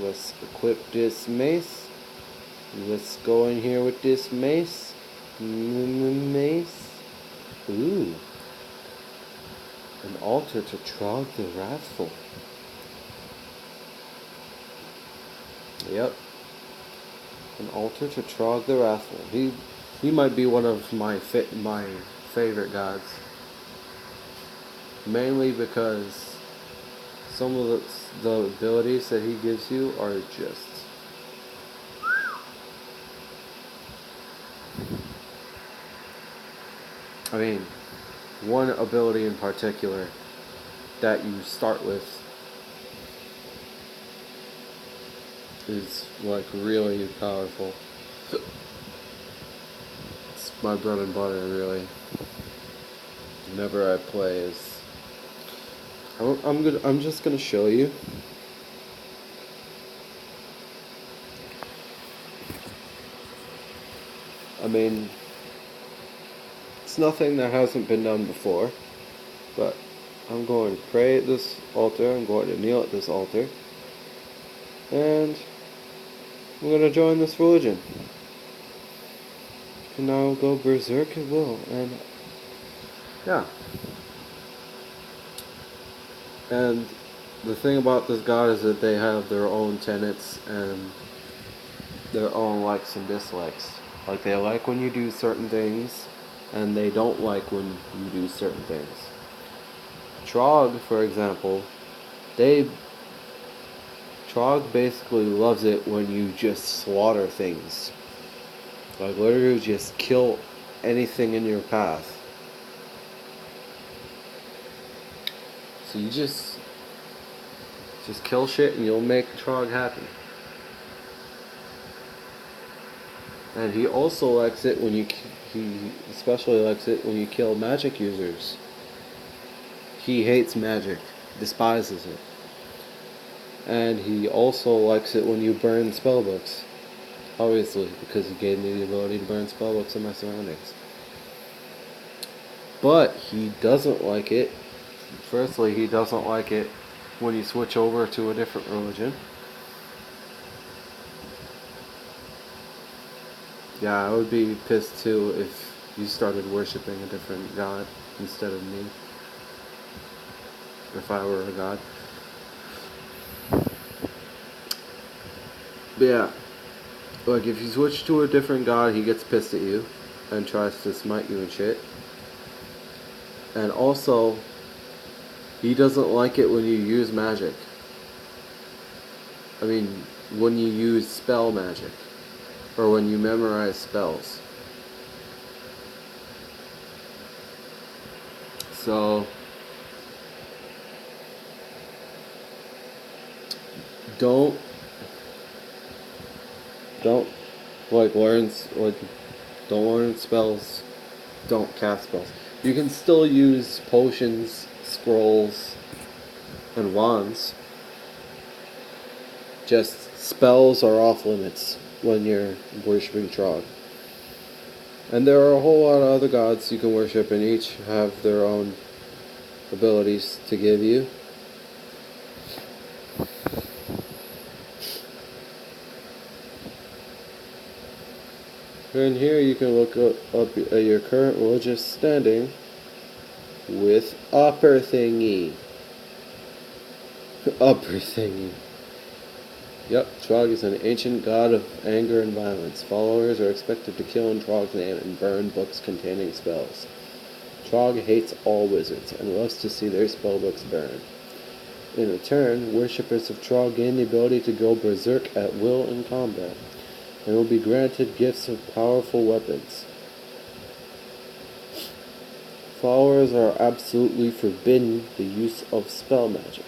Let's equip this mace. Let's go in here with this mace. Mace. Ooh. An altar to Trog the Wrathful. Yep. An altar to Trog the Wrathful. He might be one of my favorite gods. Mainly because some of the abilities that he gives you are just... I mean, one ability in particular that you start with is like really powerful. It's my bread and butter, really. Whenever I play is... I'm just gonna show you. I mean, it's nothing that hasn't been done before, but I'm going to pray at this altar, I'm going to kneel at this altar, and I'm going to join this religion. And I'll go berserk at will, and yeah. And the thing about this god is that they have their own tenets and their own likes and dislikes. Like, they like when you do certain things, and they don't like when you do certain things. Trog, for example, Trog basically loves it when you just slaughter things. Like, literally just kill anything in your path. So you just kill shit and you'll make Trog happy. And he also likes it when he especially likes it when you kill magic users. He hates magic, despises it. And he also likes it when you burn spellbooks. Obviously, because he gave me the ability to burn spellbooks in my surroundings. But he doesn't like it. Firstly, he doesn't like it when you switch over to a different religion. Yeah, I would be pissed too if you started worshipping a different god instead of me. if I were a god. But yeah, like if you switch to a different god, he gets pissed at you and tries to smite you and shit. And also, he doesn't like it when you use magic. I mean, when you use spell magic. Or when you memorize spells. So, don't like don't learn spells. Don't cast spells. You can still use potions, scrolls, and wands. Just spells are off limits when you're worshipping Trog. And there are a whole lot of other gods you can worship, and each have their own abilities to give you. And here you can look up at your current religious standing with upper thingy. Upper thingy. Yep, Trog is an ancient god of anger and violence. Followers are expected to kill in Trog's name and burn books containing spells. Trog hates all wizards and loves to see their spellbooks burned. In return, worshippers of Trog gain the ability to go berserk at will in combat, and will be granted gifts of powerful weapons. Followers are absolutely forbidden the use of spell magic.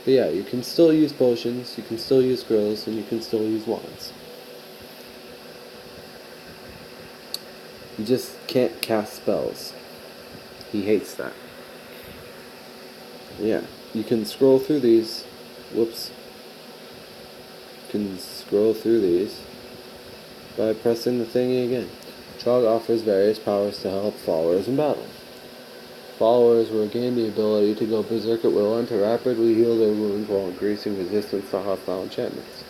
But yeah, you can still use potions, you can still use scrolls, and you can still use wands. You just can't cast spells. He hates that. Yeah, you can scroll through these. Whoops. You can scroll through these by pressing the thingy again. Trog offers various powers to help followers in battle. Followers will gain the ability to go berserk at will and to rapidly heal their wounds while increasing resistance to hostile enchantments.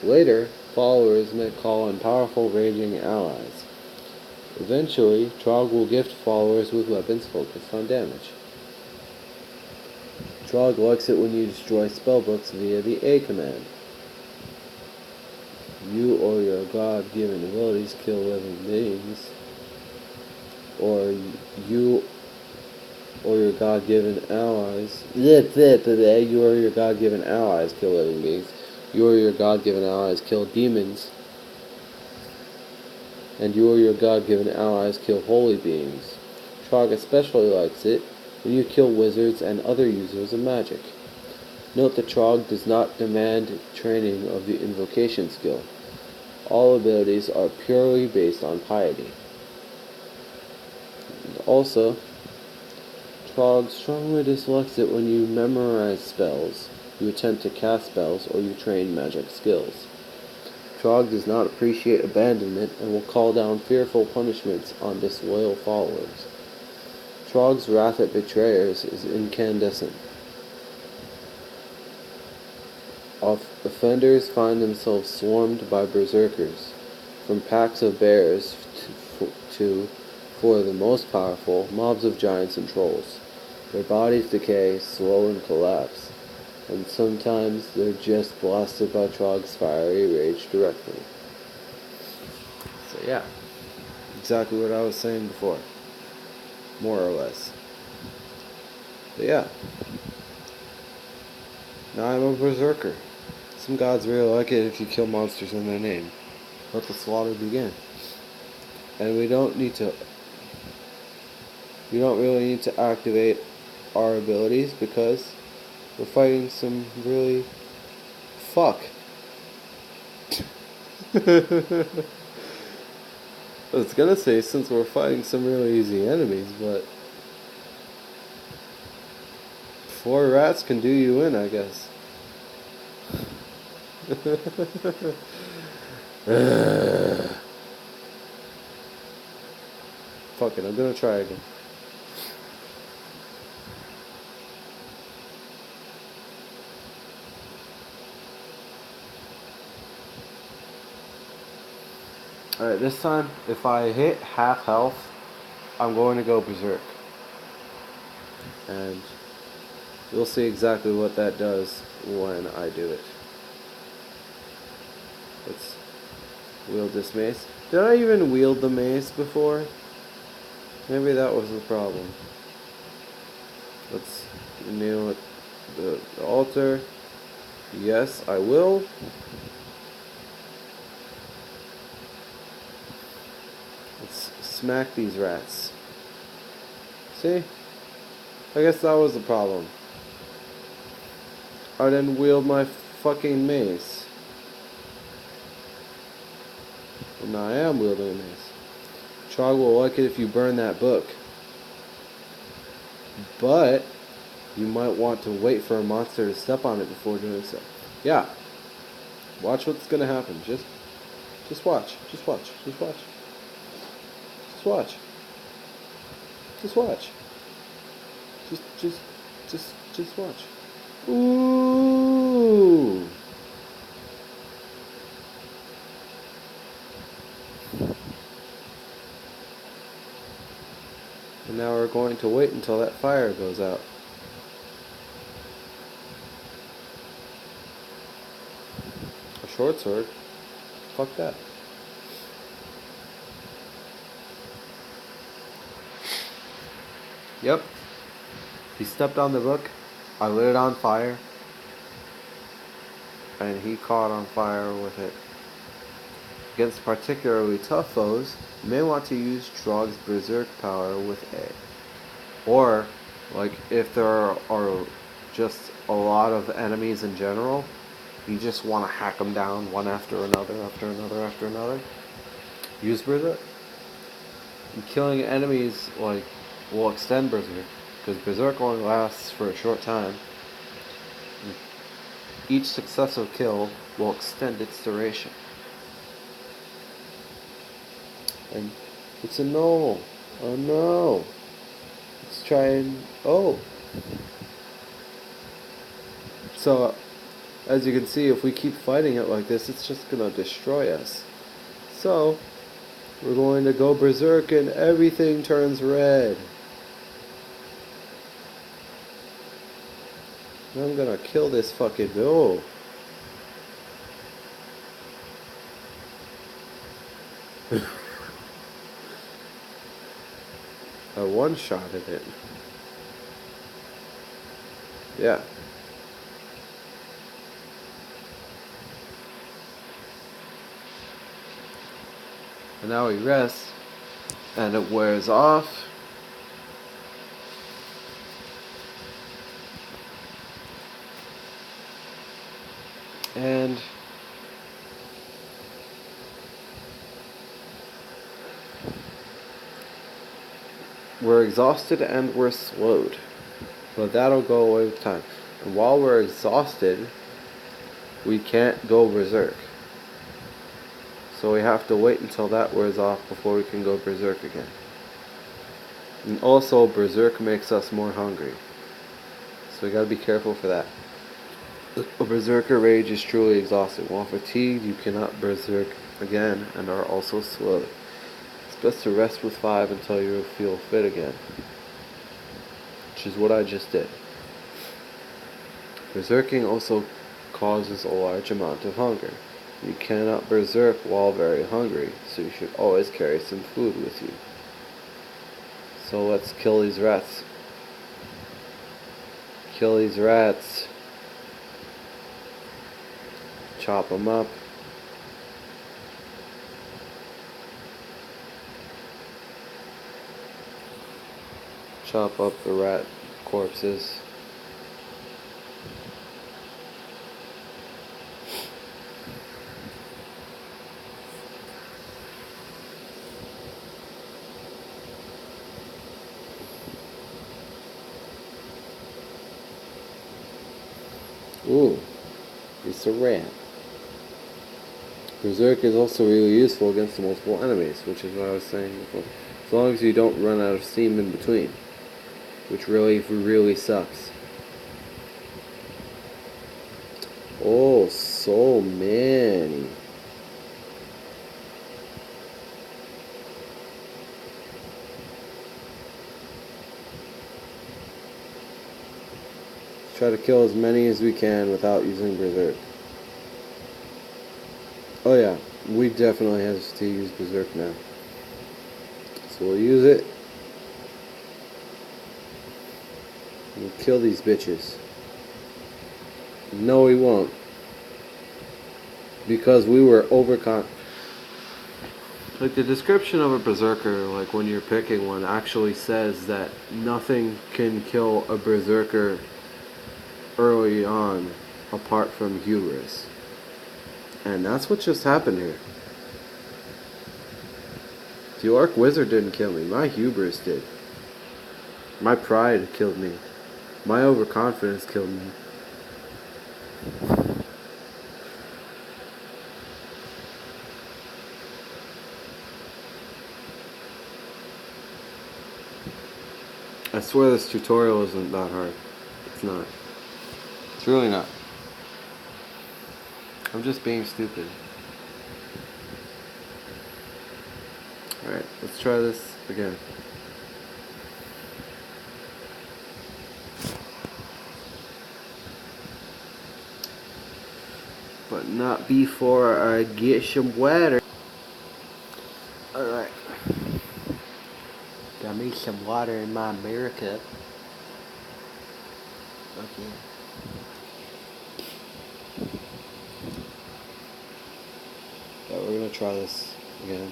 Later, followers may call on powerful raging allies. Eventually, Trog will gift followers with weapons focused on damage. Trog likes it when you destroy spellbooks via the A command. You or your god-given abilities kill living beings, or you or your god-given allies. You or your god-given allies kill living beings. You or your god-given allies kill demons. And you or your god-given allies kill holy beings. Trog especially likes it when you kill wizards and other users of magic. Note that Trog does not demand training of the invocation skill. All abilities are purely based on piety. And also, Trog strongly dislikes it when you memorize spells, you attempt to cast spells, or you train magic skills. Trog does not appreciate abandonment and will call down fearful punishments on disloyal followers. Trog's wrath at betrayers is incandescent. Offenders find themselves swarmed by berserkers, from packs of bears to, for the most powerful, mobs of giants and trolls. Their bodies decay, slow, and collapse, and sometimes they're just blasted by Trog's fiery rage directly. So yeah, exactly what I was saying before, more or less. But yeah, now I'm a berserker. Some gods really like it if you kill monsters in their name. Let the slaughter begin. And we don't really need to activate our abilities because we're fighting some really fuck. I was gonna say since we're fighting some really easy enemies, but 4 rats can do you in, I guess. Fuck it, I'm gonna try again. Alright, this time, if I hit half health, I'm going to go berserk. And you'll see exactly what that does when I do it. Let's wield this mace. Did I even wield the mace before? Maybe that was the problem. Let's kneel at the altar. Yes, I will. Let's smack these rats. See? I guess that was the problem. I didn't wield my fucking mace. Well, now I am wielding a mace. Chog will like it if you burn that book. But you might want to wait for a monster to step on it before doing so. Yeah. Watch what's gonna happen. Just watch. Just watch. Just watch. Just watch. Just watch. Just watch. Ooh. And now we're going to wait until that fire goes out. A short sword? Fuck that. Yep. He stepped on the book. I lit it on fire. And he caught on fire with it. Against particularly tough foes, you may want to use Trog's Berserk power with A. Or, like, if there are just a lot of enemies in general, you just want to hack them down one after another, after another, after another. Use Berserk. And killing enemies, like, will extend Berserk, because Berserk only lasts for a short time. Each successive kill will extend its duration. And it's a no. Oh no. Let's try and... oh. So, as you can see, if we keep fighting it like this, it's just going to destroy us. So, we're going to go berserk and everything turns red. I'm going to kill this fucking... oh. I one-shotted it. Yeah. And now we rest, and it wears off. And we're exhausted and we're slowed. But that'll go away with time. And while we're exhausted, we can't go berserk. So we have to wait until that wears off before we can go berserk again. And also, berserk makes us more hungry. So we gotta be careful for that. A berserker rage is truly exhausting. While fatigued, you cannot berserk again and are also slowed. It's best to rest with 5 until you feel fit again. Which is what I just did. Berserking also causes a large amount of hunger. You cannot berserk while very hungry, so you should always carry some food with you. So let's kill these rats. Kill these rats. Chop them up. Chop up the rat corpses. Ooh, it's a rat. Berserk is also really useful against multiple enemies, which is what I was saying before. As long as you don't run out of steam in between, which really sucks. Oh, so many. Try to kill as many as we can without using Berserk. Oh yeah, we definitely have to use Berserk now. So we'll use it. We'll kill these bitches. No, we won't. Because we were overconfident. Like the description of a berserker, like when you're picking one, actually says that nothing can kill a berserker early on apart from hubris. And that's what just happened here. The orc wizard didn't kill me, my hubris did. My pride killed me. My overconfidence killed me. I swear this tutorial isn't that hard. It's not. It's really not. I'm just being stupid. Alright, let's try this again. But not before I get some water. Alright. Got me some water in my America. Okay. Yeah, we're gonna try this again.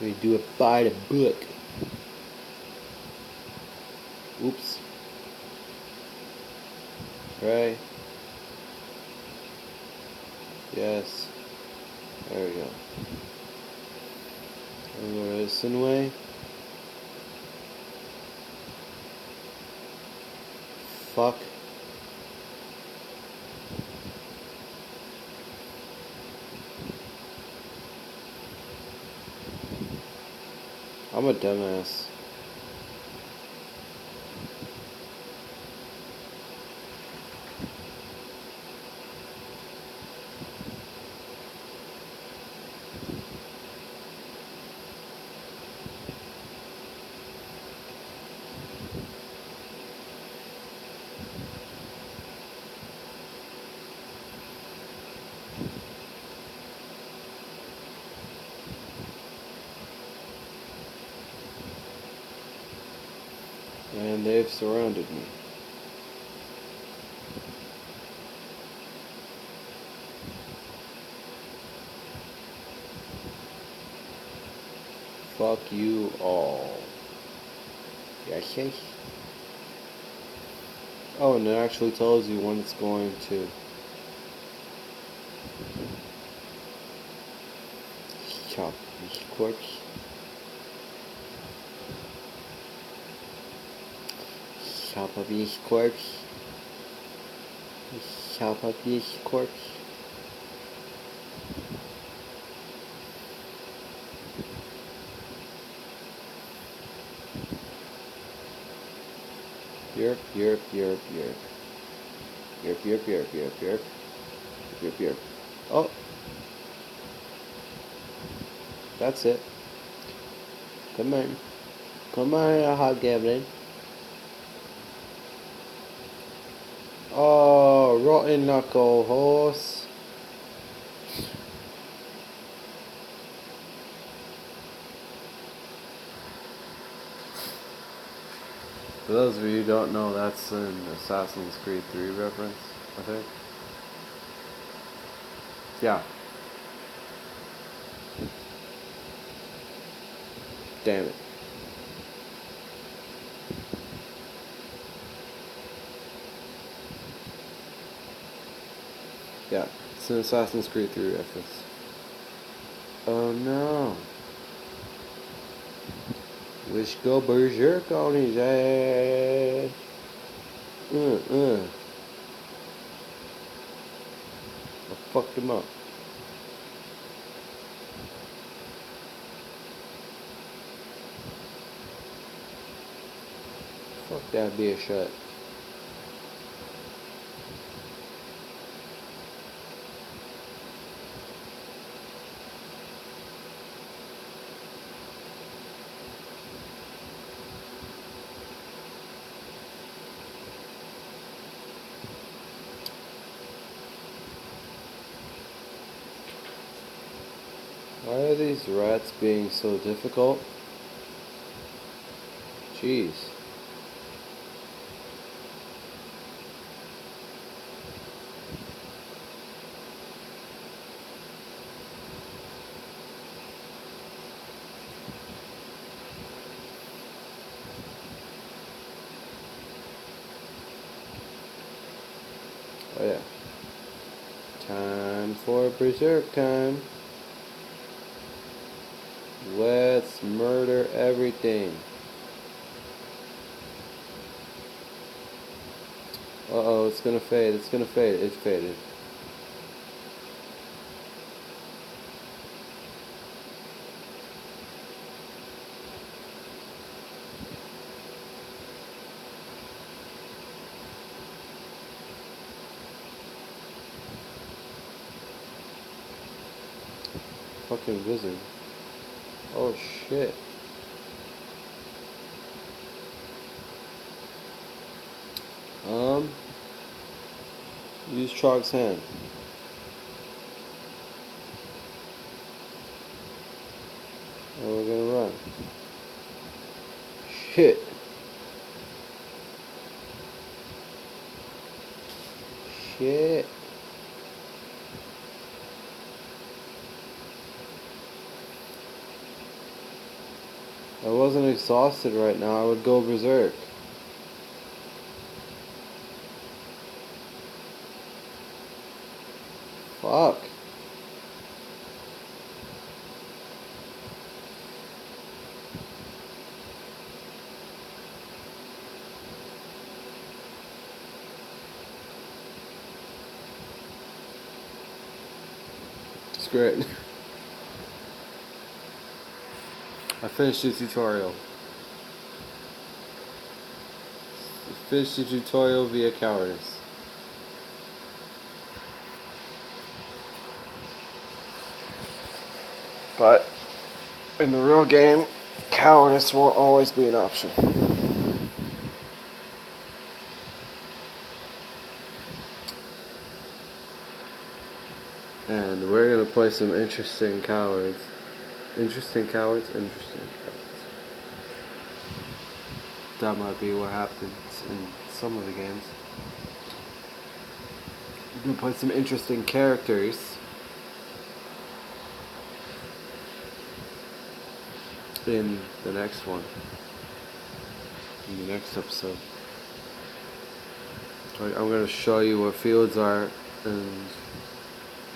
We do it by the book. Oops. Right. Yes. There we go. And go this way. Fuck. I'm a dumbass. And they've surrounded me. Fuck you all. Yes, yes. Oh, and it actually tells you when it's going to. Chop this corpse. Chop up this corpse. Chop up this corpse. Yerp, yerp, yerp, yerp. Yerp, yerp, yerp, yerp, yerp. Yerp, yerp. Oh. That's it. Come on. Come on, hobgoblin. Oh, rotten knuckle horse. For those of you who don't know, that's an Assassin's Creed 3 reference, I think. Yeah. Damn it. Yeah, it's an Assassin's Creed 3 reference. Oh no. Let's go berserk on his ass. I fucked him up. Fuck that bitch shut. Why are these rats being so difficult? Jeez. Oh yeah. Time for berserk time. Let's murder everything. Uh-oh, it's gonna fade, it's gonna fade. It faded. Fucking wizard. Oh shit. Use Chalk's hand. And we're gonna run. Shit. Shit. I wasn't exhausted right now, I would go berserk. Fuck. It's great. I finished the tutorial. Finished the tutorial via cowardice. But in the real game, cowardice won't always be an option. And we're gonna play some interesting cowards. Interesting cowards? Interesting cowards. That might be what happens in some of the games. We're gonna play some interesting characters in the next one. In the next episode. I'm gonna show you what fields are and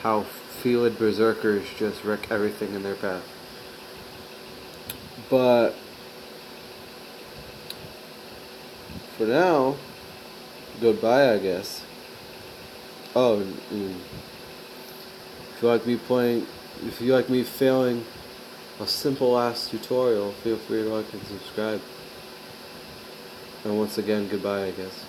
how field berserkers just wreck everything in their path. But for now, goodbye, I guess. Oh, if you like me playing, if you like me failing a simple ass tutorial, feel free to like and subscribe. And once again, goodbye, I guess.